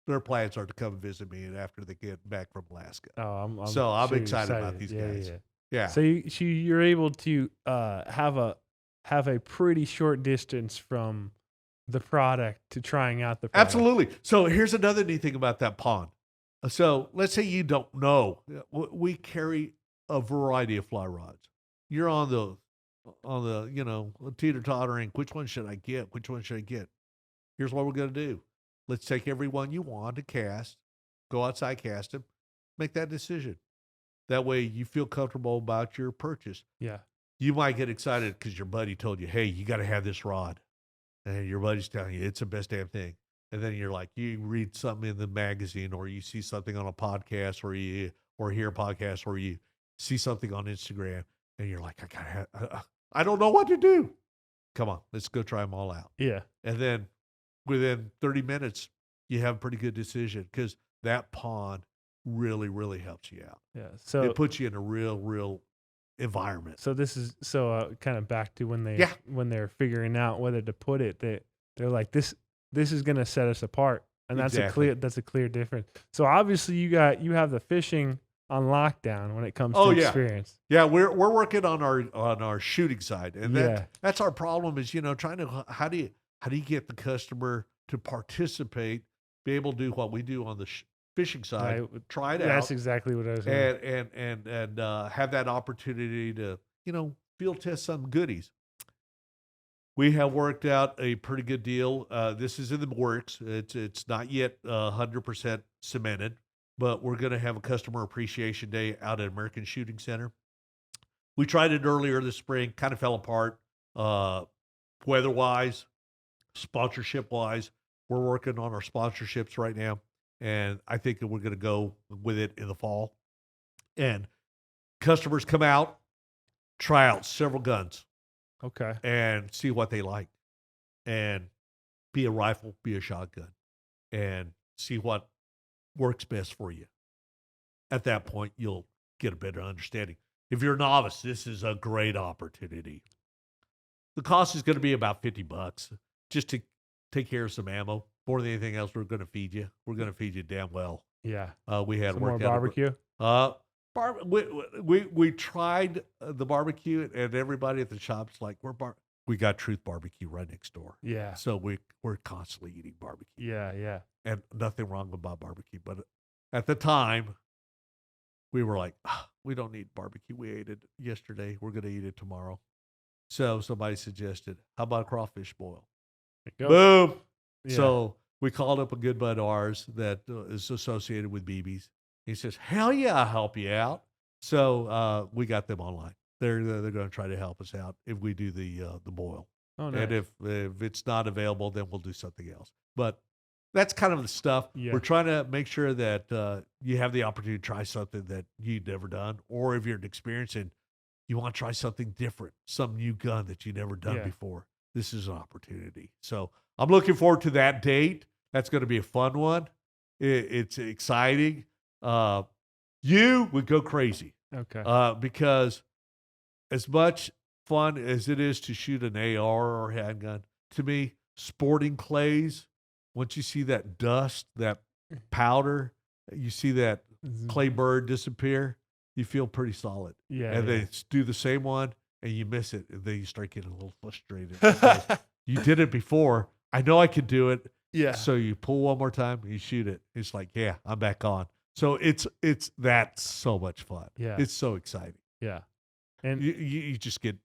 Their plans are to come visit me after they get back from Alaska. Oh, I'm sure excited about these guys. Yeah. So you're able to have a pretty short distance from the product to trying out the product. Absolutely. So here's another neat thing about that pond. So let's say you don't know. We carry a variety of fly rods. You're on the teeter-tottering. Which one should I get? Which one should I get? Here's what we're going to do. Let's take every one you want to cast, go outside, cast them, make that decision. That way you feel comfortable about your purchase. Yeah. you might get excited because your buddy told you, hey, you got to have this rod. And your buddy's telling you it's the best damn thing. And then you're like, you read something in the magazine or you see something on a podcast or hear a podcast or you see something on Instagram and you're like, I don't know what to do. Come on, let's go try them all out. Yeah. And then within 30 minutes, you have a pretty good decision because that pond really, really helps you out. Yeah. So it puts you in a real environment. So this is kind of back to when they're figuring out whether to put it. They're like this is going to set us apart, and that's a clear difference. So obviously you have the fishing on lockdown when it comes to experience. Yeah, we're working on our shooting side, and that's our problem is trying to how do you get the customer to participate, be able to do what we do on the fishing side, try it out. That's exactly what I was saying. And have that opportunity to field test some goodies. We have worked out a pretty good deal. This is in the works. It's not yet 100% cemented, but we're going to have a customer appreciation day out at American Shooting Center. We tried it earlier this spring, kind of fell apart, weather-wise, sponsorship-wise. We're working on our sponsorships right now, and I think that we're going to go with it in the fall. And customers come out, try out several guns. Okay. And see what they like. And be a rifle, be a shotgun. And see what works best for you. At that point, you'll get a better understanding. If you're a novice, this is a great opportunity. The cost is going to be about $50 just to take care of some ammo. More than anything else, we're going to feed you. We're going to feed you damn well. Yeah. We had some more barbecue. We tried the barbecue, and everybody at the shop's like, we got Truth Barbecue right next door. Yeah. So we're constantly eating barbecue. Yeah. And nothing wrong about barbecue. But at the time, we were like, we don't need barbecue. We ate it yesterday. We're going to eat it tomorrow. So somebody suggested, how about a crawfish boil? Boom. Yeah. So we called up a good bud of ours that is associated with BB's. He says, hell yeah, I'll help you out. So we got them online. They're going to try to help us out if we do the boil. Oh, nice. And if it's not available, then we'll do something else. But that's kind of the stuff. Yeah. We're trying to make sure that you have the opportunity to try something that you've never done. Or if you're experienced and you want to try something different, some new gun that you've never done before, this is an opportunity. So I'm looking forward to that date. That's going to be a fun one. It's exciting. You would go crazy. Okay. Because as much fun as it is to shoot an AR or handgun, to me, sporting clays, once you see that dust, that powder, you see that clay bird disappear, you feel pretty solid. Yeah. And they do the same one and you miss it. And then you start getting a little frustrated. You did it before. I know I could do it. Yeah. So you pull one more time, you shoot it. It's like, yeah, I'm back on. So that's so much fun. Yeah. It's so exciting. Yeah. And you just get,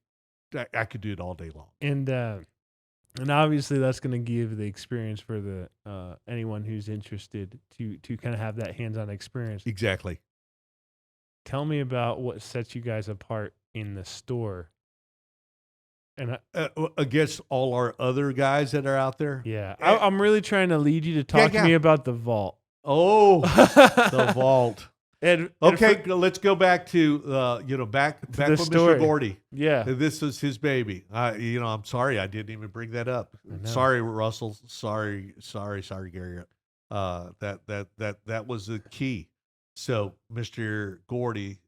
I could do it all day long. And obviously that's going to give the experience for the anyone who's interested to kind of have that hands-on experience. Exactly. Tell me about what sets you guys apart in the store. And against all our other guys that are out there. Yeah. I'm really trying to lead you to talk to me about the vault. Oh, the vault. Let's go back to back when story. Mr. Gordy. Yeah, this was his baby. I'm sorry I didn't even bring that up. Sorry, Russell. Sorry, Gary. That was the key. So Mr. Gordy,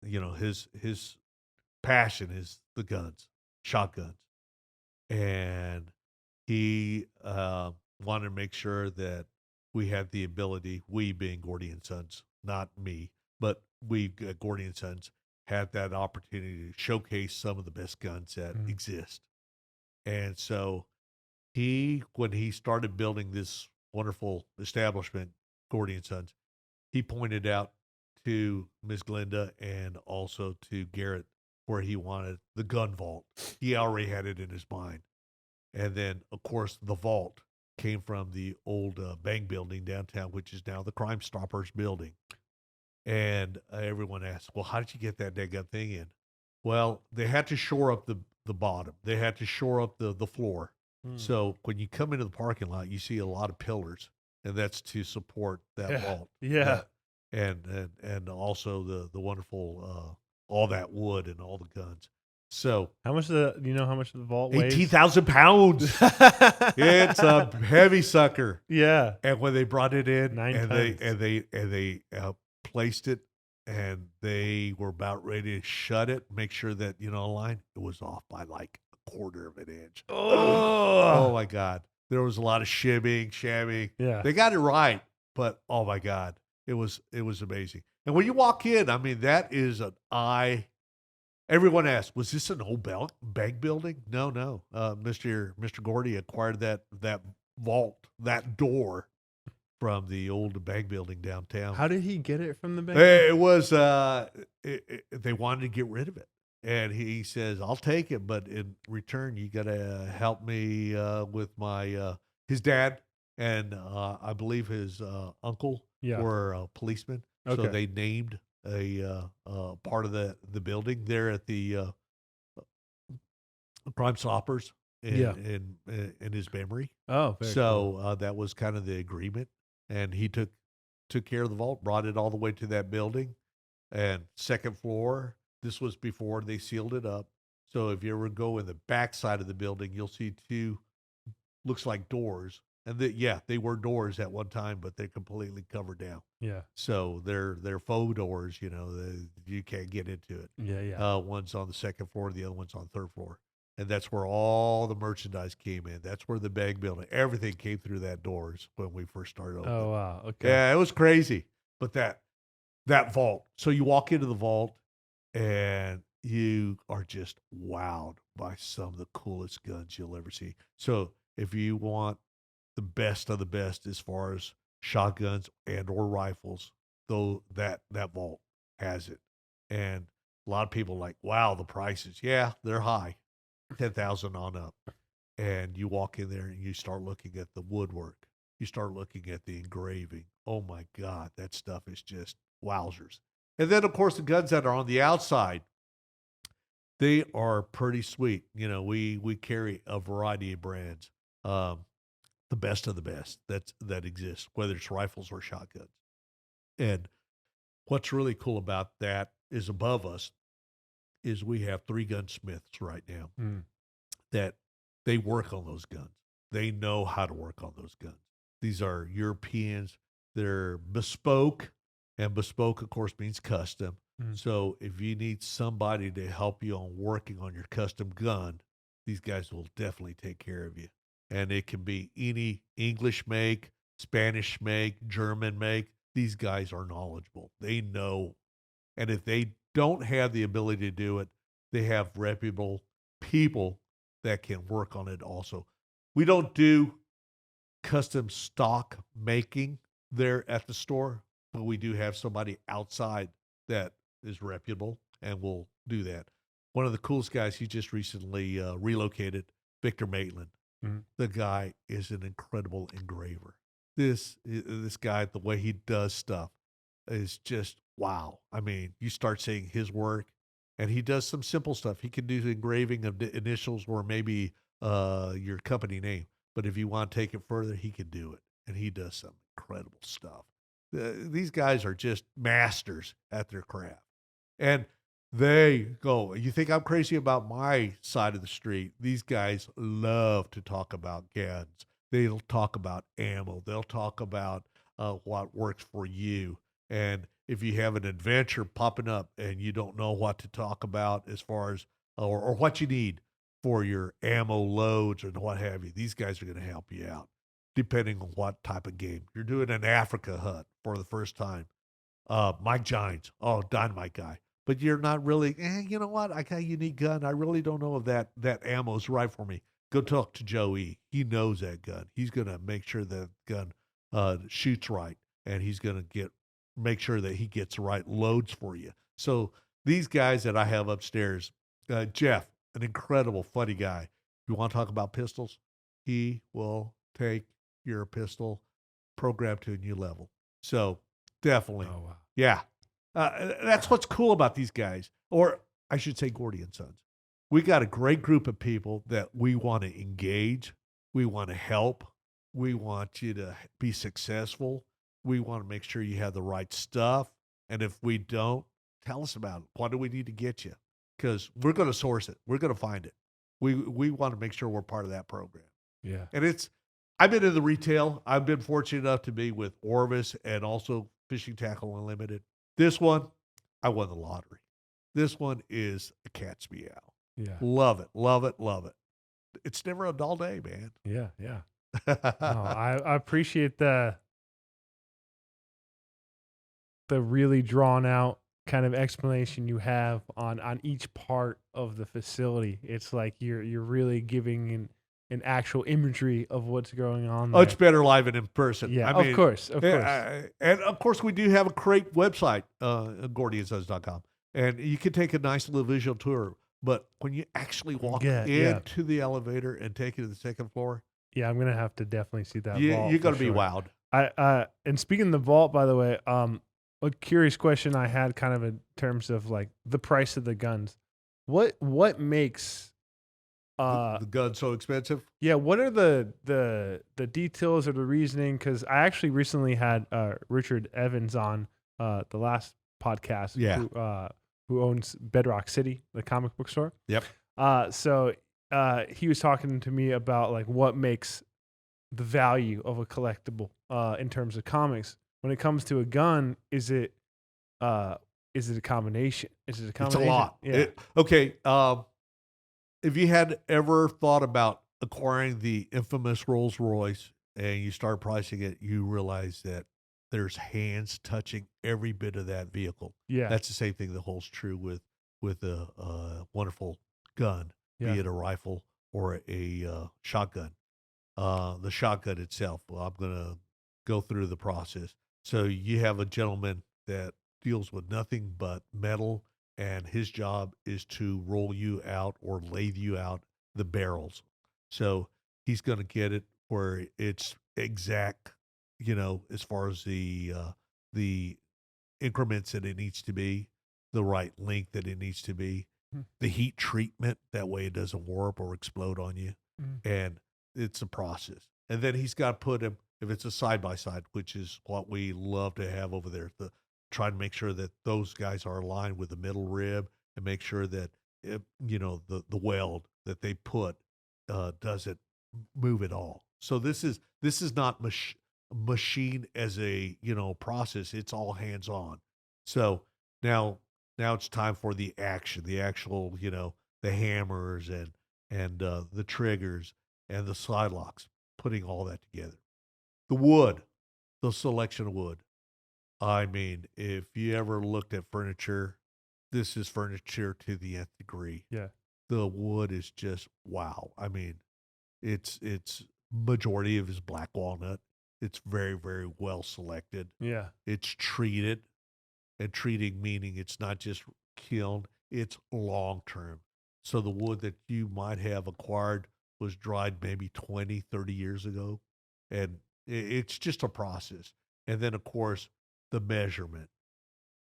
his passion is the guns, shotguns, and he wanted to make sure that we had the ability, we being Gordy and Sons, not me, but we, Gordy and Sons, had that opportunity to showcase some of the best guns that exist. And so when he started building this wonderful establishment, Gordy and Sons, he pointed out to Ms. Glinda and also to Garrett where he wanted the gun vault. He already had it in his mind. And then, of course, the vault came from the old bank building downtown, which is now the Crime Stoppers building. And everyone asked, well, how did you get that daggone thing in? Well, they had to shore up the bottom. They had to shore up the floor. Hmm. So when you come into the parking lot, you see a lot of pillars, and that's to support that Yeah. vault. Yeah. That, and also the wonderful all that wood and all the guns. So How much do you know how much the vault weighs? 18,000 pounds. It's a heavy sucker. Yeah. And when they brought it in, 9 and tons. they placed it, and they were about ready to shut it, make sure that line, it was off by like a quarter of an inch. Oh my God! There was a lot of shamming. Yeah. They got it right, but oh my God, it was amazing. And when you walk in, I mean, that is an eye. Everyone asked, "Was this an old bank building?" No. Mr. Gordy acquired that vault, that door, from the old bank building downtown. How did he get it from the bank? It was they wanted to get rid of it, and he says, "I'll take it, but in return, you got to help me with my his dad and I believe his uncle Yeah. were policemen, so Okay. they named a part of the building there at the Crime Stoppers Yeah. in his memory. Oh, very cool. So that was kind of the agreement, and he took care of the vault, brought it all the way to that building, and second floor. This was before they sealed it up. So if you ever go in the back side of the building, you'll see two looks like doors, and they were doors at one time, but they're completely covered down. Yeah. So they're faux doors. You can't get into it. Yeah. One's on the second floor, the other one's on the third floor. And that's where all the merchandise came in. That's where the bag building, everything came through that doors when we first started opening. Oh, wow. Okay. Yeah, it was crazy. But that vault. So you walk into the vault and you are just wowed by some of the coolest guns you'll ever see. So if you want the best of the best as far as shotguns and or rifles, though that vault has it. And a lot of people are like, wow, the prices. Yeah, they're high. 10,000 on up. And you walk in there and you start looking at the woodwork. You start looking at the engraving. Oh my God, that stuff is just wowzers. And then, of course, the guns that are on the outside, they are pretty sweet. We carry a variety of brands, the best of the best that exists, whether it's rifles or shotguns. And what's really cool about that is above us is we have 3 gunsmiths right now that they work on those guns. They know how to work on those guns. These are Europeans. They're bespoke, and bespoke, of course, means custom. So if you need somebody to help you on working on your custom gun, these guys will definitely take care of you. And it can be any English make, Spanish make, German make. These guys are knowledgeable. They know. And if they don't have the ability to do it, they have reputable people that can work on it also. We don't do custom stock making there at the store, but we do have somebody outside that is reputable and will do that. One of the coolest guys, he just recently relocated, Victor Maitland. The guy is an incredible engraver. This guy, the way he does stuff is just wow. I mean, you start seeing his work, and he does some simple stuff. He can do the engraving of the initials or maybe your company name. But if you want to take it further, he can do it, and he does some incredible stuff. These guys are just masters at their craft, and they go. You think I'm crazy about my side of the street? These guys love to talk about guns. They'll talk about ammo. They'll talk about what works for you. And if you have an adventure popping up and you don't know what to talk about as far as or what you need for your ammo loads and what have you, these guys are going to help you out depending on what type of game. You're doing an Africa hunt for the first time. Mike Gines, dynamite guy. But you're not really, you know what? I got a unique gun. I really don't know if that ammo is right for me. Go talk to Joey. He knows that gun. He's going to make sure that gun shoots right, and he's going to make sure that he gets the right loads for you. So these guys that I have upstairs, Jeff, an incredible, funny guy. If you want to talk about pistols, he will take your pistol program to a new level. So definitely. Oh, wow. Yeah. That's what's cool about these guys. Or I should say Gordy and Sons. We got a great group of people that we want to engage. We want to help. We want you to be successful. We want to make sure you have the right stuff. And if we don't, tell us about it. What do we need to get you? Because we're going to source it. We're going to find it. We want to make sure we're part of that program. Yeah. And I've been in the retail. I've been fortunate enough to be with Orvis and also Fishing Tackle Unlimited. This one, I won the lottery. This one is a cat's meow. Yeah. Love it, love it, love it. It's never a dull day, man. Yeah. Yeah. No, I appreciate the really drawn out kind of explanation you have on each part of the facility. It's like you're really giving an actual imagery of what's going on there. Much better live and in person. Yeah, I mean, of course. And of course, we do have a great website, GordyandSons.com. And you can take a nice little visual tour. But when you actually walk into the elevator and take it to the second floor, I'm gonna have to definitely see that. You're gonna be wowed. And speaking of the vault, by the way, a curious question I had, kind of in terms of like the price of the guns. What makes the gun so expensive? Yeah, what are the details or the reasoning? Because I actually recently had Richard Evans on the last podcast. Yeah. Who owns Bedrock City, the comic book store. Yep. So he was talking to me about like what makes the value of a collectible in terms of comics. When it comes to a gun, is it a combination? Is it a combination? It's a lot. Yeah. Okay. If you had ever thought about acquiring the infamous Rolls Royce and you start pricing it, you realize that there's hands touching every bit of that vehicle. Yeah. That's the same thing that holds true with a wonderful gun, be it a rifle or a shotgun. The shotgun itself, I'm going to go through the process. So you have a gentleman that deals with nothing but metal, and his job is to roll you out or lathe you out the barrels. So he's going to get it where it's exact, as far as the increments that it needs to be, the right length that it needs to be, the heat treatment, that way it doesn't warp or explode on you. And it's a process. And then he's got to put him, if it's a side-by-side, which is what we love to have over there, try to make sure that those guys are aligned with the middle rib and make sure that, the weld that they put doesn't move at all. So this is not machine as a, process. It's all hands-on. So now it's time for the action, the actual, the hammers and the triggers and the side locks, putting all that together. The wood, the selection of wood. I mean, if you ever looked at furniture, this is furniture to the nth degree. Yeah. The wood is just wow. I mean, it's majority of it is black walnut. It's very, very well selected. Yeah. It's treated, and treating meaning it's not just kiln, it's long term. So the wood that you might have acquired was dried maybe 20, 30 years ago. And it's just a process. And then, of course, the measurement.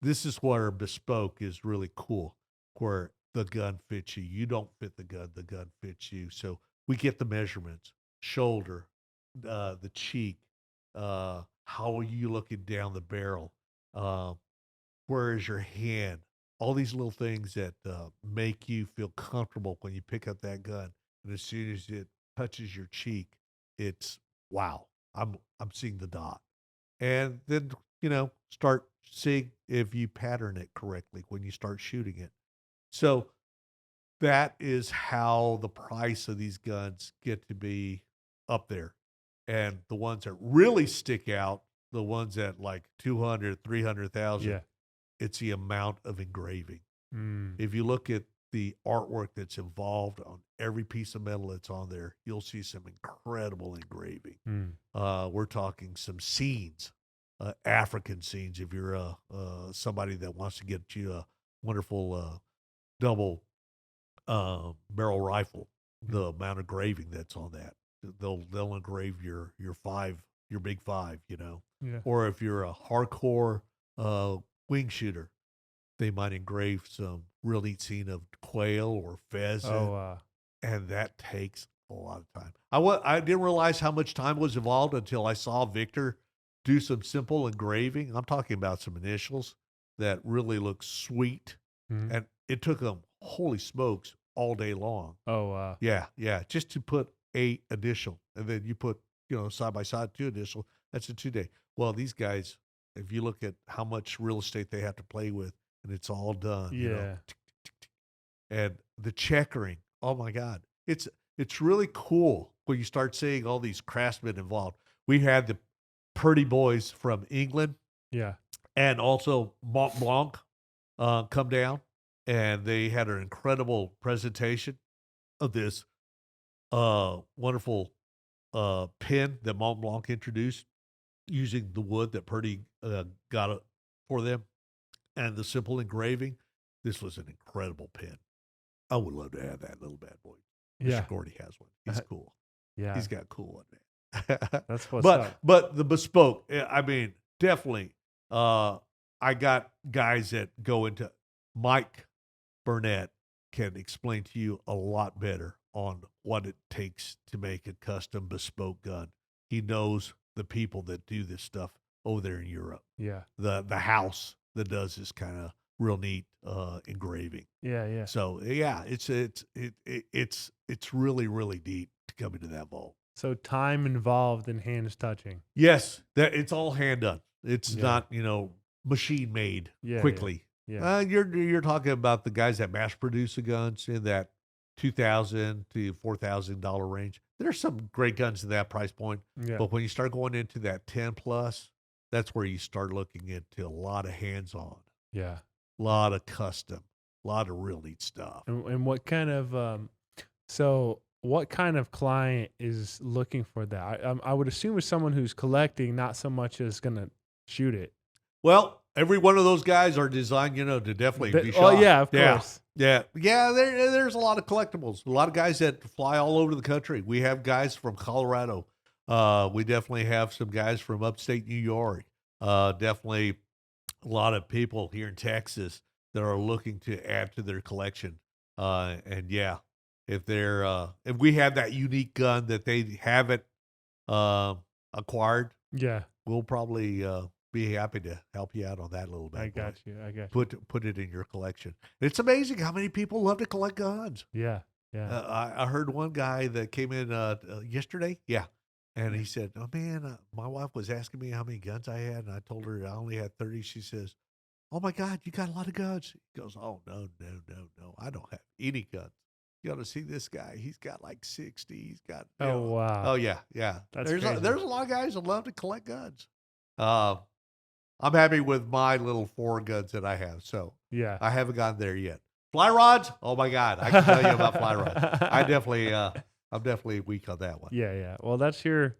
This is where bespoke is really cool, where the gun fits you. You don't fit the gun fits you. So we get the measurements, shoulder, the cheek, how are you looking down the barrel? Where is your hand? All these little things that make you feel comfortable when you pick up that gun. And as soon as it touches your cheek, it's wow. I'm seeing the dot. And then, start seeing if you pattern it correctly when you start shooting it. So that is how the price of these guns get to be up there. And the ones that really stick out, the ones that like 200, 300,000, it's the amount of engraving. If you look at the artwork that's involved on every piece of metal that's on there, you'll see some incredible engraving. We're talking some scenes, African scenes. If you're somebody that wants to get you a wonderful double barrel rifle, the amount of engraving that's on that, they'll engrave your big five, Or if you're a hardcore wing shooter, they might engrave some real neat scene of quail or pheasant, Oh, and that takes a lot of time. I didn't realize how much time was involved until I saw Victor do some simple engraving. I'm talking about some initials that really look sweet, mhm. and it took them, holy smokes, all day long. Oh, Yeah, yeah, just to put a initial, and then you put, side by side 2 initial. That's a 2-day. Well, these guys, if you look at how much real estate they have to play with, and it's all done, yeah, and the checkering. Oh my God, it's really cool when you start seeing all these craftsmen involved. We had the Purdy boys from England yeah, and also Mont Blanc come down, and they had an incredible presentation of this wonderful pen that Mont Blanc introduced using the wood that Purdy got for them and the simple engraving. This was an incredible pen. I would love to have that little bad boy. yeah, Mr. Gordy has one. He's cool. yeah. He's got a cool one, man. That's what's up. But the bespoke, I mean, definitely. I got guys that go into Mike Burnett can explain to you a lot better on what it takes to make a custom bespoke gun. He knows the people that do this stuff over there in Europe. Yeah, The house that does this kind of real neat engraving. yeah, yeah. So yeah, it's really really neat to come into that vault. So time involved in hands touching. Yes, that it's all hand done. It's Yeah. not machine made Yeah, quickly. Yeah, You're talking about the guys that mass produce the guns in that $2,000 to $4,000 range. There's some great guns in that price point, yeah, but when you start going into that 10 plus, that's where you start looking into a lot of hands on, yeah. a lot of custom, a lot of real neat stuff. And what kind of so what kind of client is looking for that? I would assume it's someone who's collecting, not so much as gonna shoot it. Well, every one of those guys are designed, to definitely be Oh shot. yeah, of course. Yeah. There's a lot of collectibles. A lot of guys that fly all over the country. We have guys from Colorado. We definitely have some guys from upstate New York. Definitely a lot of people here in Texas that are looking to add to their collection. And yeah, if we have that unique gun that they haven't acquired, Yeah, we'll probably be happy to help you out on that a little bit. I got you. Put it in your collection. It's amazing how many people love to collect guns. Yeah, yeah. I heard one guy that came in yesterday. Yeah. And he said, "Oh man, my wife was asking me how many guns I had, and I told her I only had 30." She says, "Oh my God, you got a lot of guns." He goes, "Oh no, I don't have any guns. You ought to see this guy. He's got like 60. He's got Oh wow. Oh yeah. That's There's crazy. there's a lot of guys that love to collect guns. I'm happy with my little 4 guns that I have. So Yeah. I haven't gotten there yet. Fly rods? Oh my God, I can tell you about fly rods. I'm definitely weak on that one. Yeah. Well, that's your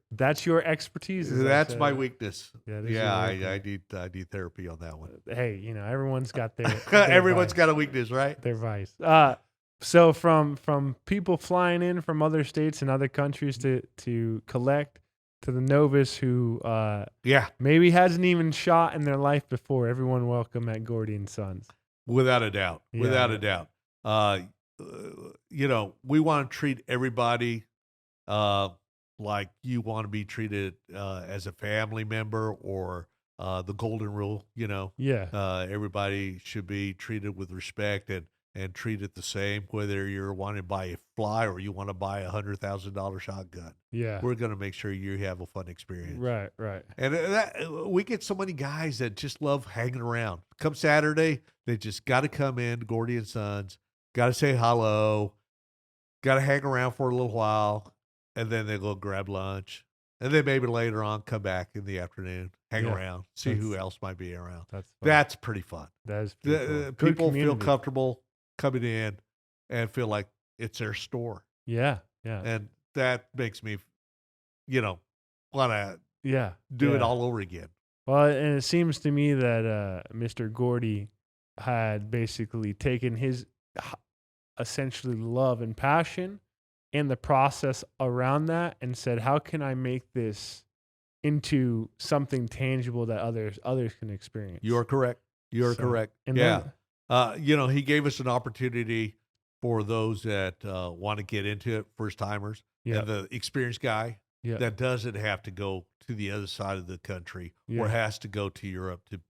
expertise. as I That's say. my weakness. Yeah, it is Yeah, your I need therapy on that one. Hey, everyone's got their Everyone's vice, got a weakness, right? their vice. So from people flying in from other states and other countries to collect, to the novice who Yeah, maybe hasn't even shot in their life before, everyone welcome at Gordy and Sons. without a doubt. Yeah. Without a doubt. We want to treat everybody like you want to be treated as a family member or the golden rule. Yeah. Everybody should be treated with respect and treated the same, whether you're wanting to buy a fly or you want to buy $100,000 shotgun. Yeah. We're going to make sure you have a fun experience. Right. And we get so many guys that just love hanging around. Come Saturday, they just got to come in, Gordy and Sons, got to say hello, got to hang around for a little while, and then they go grab lunch. And then maybe later on come back in the afternoon, hang around, see who else might be around. That's pretty fun. That is pretty cool. Good People feel community. comfortable coming in and feel like it's their store. Yeah. And that makes me, want to do it all over again. Well, and it seems to me that Mr. Gordy had basically taken his essentially love and passion and the process around that and said, how can I make this into something tangible that others can experience? You're correct. You're correct. And yeah. He gave us an opportunity for those that want to get into it, first timers, Yeah. and the experienced guy Yeah. that doesn't have to go to the other side of the country or Yeah. has to go to Europe to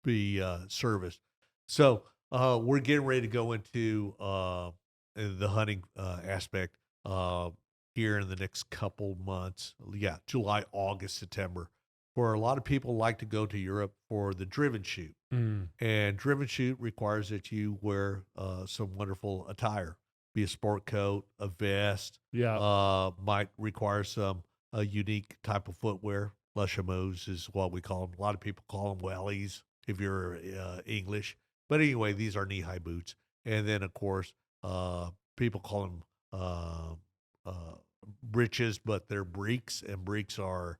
be serviced. So we're getting ready to go into the hunting aspect here in the next couple months. Yeah, July, August, September. For a lot of people like to go to Europe for the driven shoot. Mm. And driven shoot requires that you wear some wonderful attire, be a sport coat, a vest. Yeah. Might require some unique type of footwear. Lachamos is what we call them. A lot of people call them wellies if you're English. But anyway, these are knee-high boots. And then, of course, people call them breeches, but they're breeks, and breeks are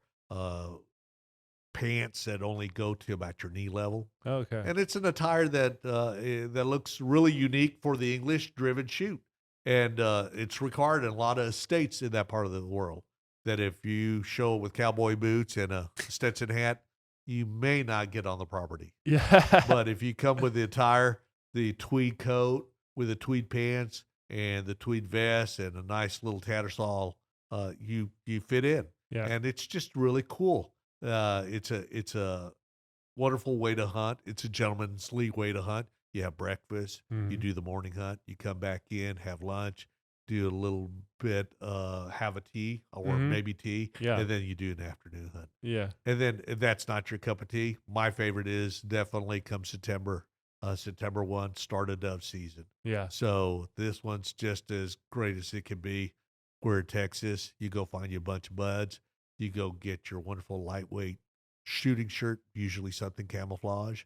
pants that only go to about your knee level. Okay. And it's an attire that that looks really unique for the English-driven shoot. And it's required in a lot of states in that part of the world that if you show with cowboy boots and a Stetson hat, you may not get on the property. Yeah. But if you come with the attire, the tweed coat with the tweed pants and the tweed vest and a nice little tattersall, you fit in. Yeah. And it's just really cool. It's a wonderful way to hunt. It's a gentleman's league way to hunt. You have breakfast, you do the morning hunt, you come back in, have lunch, do a little bit, have a tea or maybe tea, Yeah. and then you do an afternoon hunt. Yeah. And then if that's not your cup of tea, my favorite is definitely come September 1, start of dove season. Yeah. So this one's just as great as it can be. We're in Texas. You go find you a bunch of buds. You go get your wonderful lightweight shooting shirt, usually something camouflage,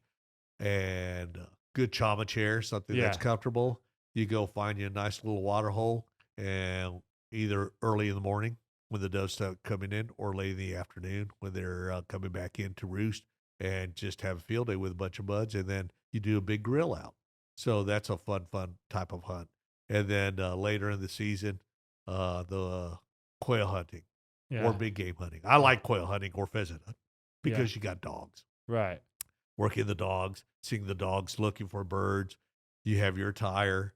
and a good chama chair, something that's Yeah. comfortable. You go find you a nice little water hole, and either early in the morning when the doves start coming in or late in the afternoon when they're coming back in to roost, and just have a field day with a bunch of buds, and then you do a big grill out. So that's a fun type of hunt. And then later in the season, the quail hunting Yeah. or big game hunting. I like quail hunting or pheasant hunting because Yeah. you got dogs. Right. Working the dogs, seeing the dogs, looking for birds. You have your attire.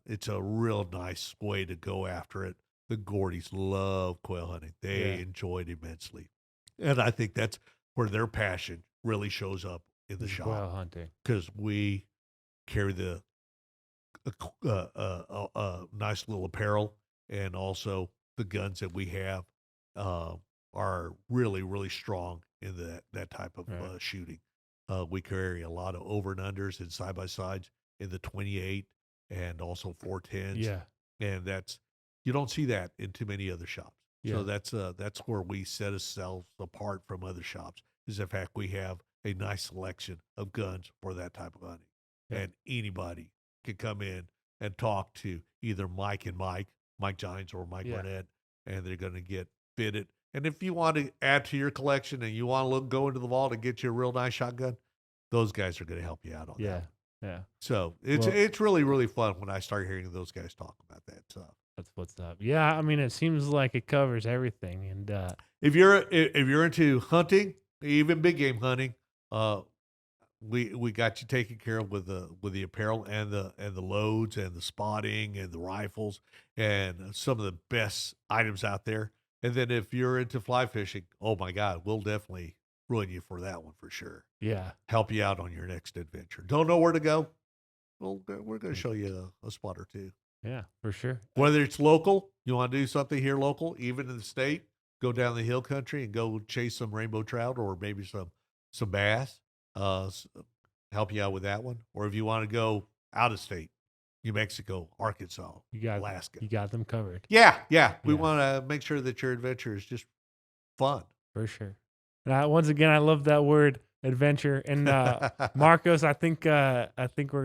It's a real nice way to go after it. The Gordys love quail hunting. They Yeah. enjoy it immensely. And I think that's where their passion really shows up in the shop Quail hunting. because we carry the nice little apparel, and also the guns that we have are really, really strong in that type of Right. shooting. We carry a lot of over and unders and side by sides in the 28 and also 410s. Yeah. And you don't see that in too many other shops. Yeah. So that's where we set ourselves apart from other shops, is the fact we have a nice selection of guns for that type of hunting. Yeah. And anybody can come in and talk to either Mike Gines or Mike Yeah. Burnett, and they're going to get fitted. And if you want to add to your collection and you want to go into the vault and get you a real nice shotgun, those guys are going to help you out on Yeah. that. Yeah. So Well- it's really, really fun when I start hearing those guys talk about that stuff. That's what's up. Yeah. I mean, it seems like it covers everything. And If you're into hunting, even big game hunting, we got you taken care of with the apparel and the loads and the spotting and the rifles and some of the best items out there. And then if you're into fly fishing, oh my God, we'll definitely ruin you for that one for sure. yeah. Help you out on your next adventure. Don't know where to go? Well, we're going to show you a spot or two. Yeah, for sure. Whether it's local, you want to do something here local, even in the state, go down the hill country and go chase some rainbow trout or maybe some bass. Help you out with that one. Or if you want to go out of state, New Mexico, Arkansas, Alaska. You got them covered. Yeah. We Yeah. want to make sure that your adventure is just fun. For sure. And once again, I love that word, adventure. And Marcos, I think we're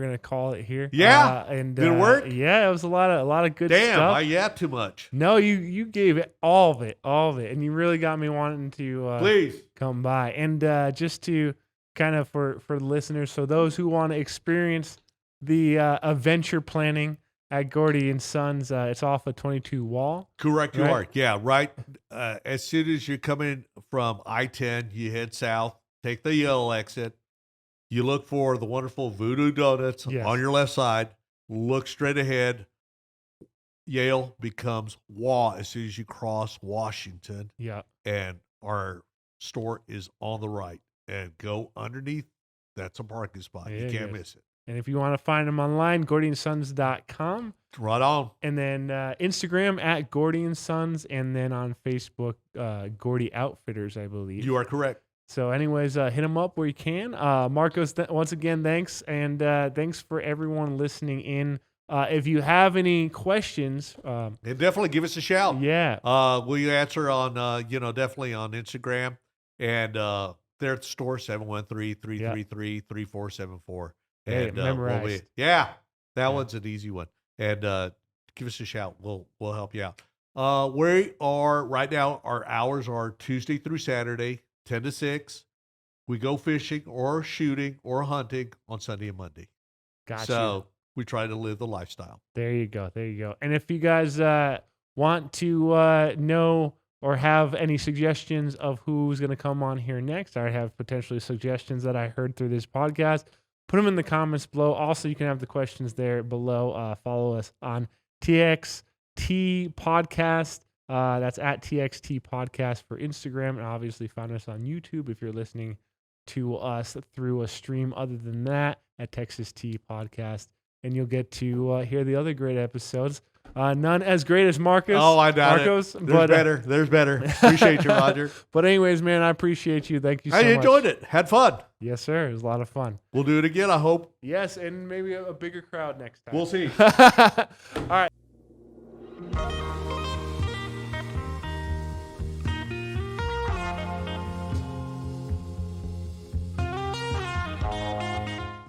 gonna call it here. Yeah? And Did it work? Yeah, it was a lot of good Damn, stuff. I yapped too much. No, you gave it all of it, and you really got me wanting to Please. come by. And just to kind of for the listeners, so those who want to experience the adventure planning at Gordy and Sons, it's off of 22 Wall. Correct, you Right? are. Yeah, right. As soon as you're coming from I-10, you head south, take the yellow exit. You look for the wonderful Voodoo Donuts on your left side. Look straight ahead. Yale becomes WA as soon as you cross Washington. Yeah. And our store is on the right. And go underneath. That's a parking spot. You can't miss it. And if you want to find them online, GordyandSons.com. Right on. And then Instagram at Gordy and Sons. And then on Facebook, Gordy Outfitters, I believe. You are correct. So anyways, hit them up where you can. Marcos, once again, thanks. And thanks for everyone listening in. If you have any questions, and definitely give us a shout. Yeah. Will you answer on, definitely on Instagram and they're at the store 713-333-3474. And memorized. that one's an easy one. And give us a shout. We'll help you out. We are right now. Our hours are Tuesday through Saturday, 10 to 6. We go fishing or shooting or hunting on Sunday and Monday. Gotcha. We try to live the lifestyle. There you go. And if you guys want to know or have any suggestions of who's going to come on here next, I have potentially suggestions that I heard through this podcast, put them in the comments below. Also, you can have the questions there below. Follow us on TXT Podcast. That's at TXT Podcast for Instagram. And obviously find us on YouTube if you're listening to us through a stream other than that at Texas T Podcast. And you'll get to hear the other great episodes. None as great as Marcos. Oh, I doubt Marcos, it. There's better. Appreciate you, Roger. But anyways, man, I appreciate you. Thank you so much. I enjoyed it. Had fun. Yes, sir. It was a lot of fun. We'll do it again, I hope. Yes, and maybe a bigger crowd next time. We'll see. All right.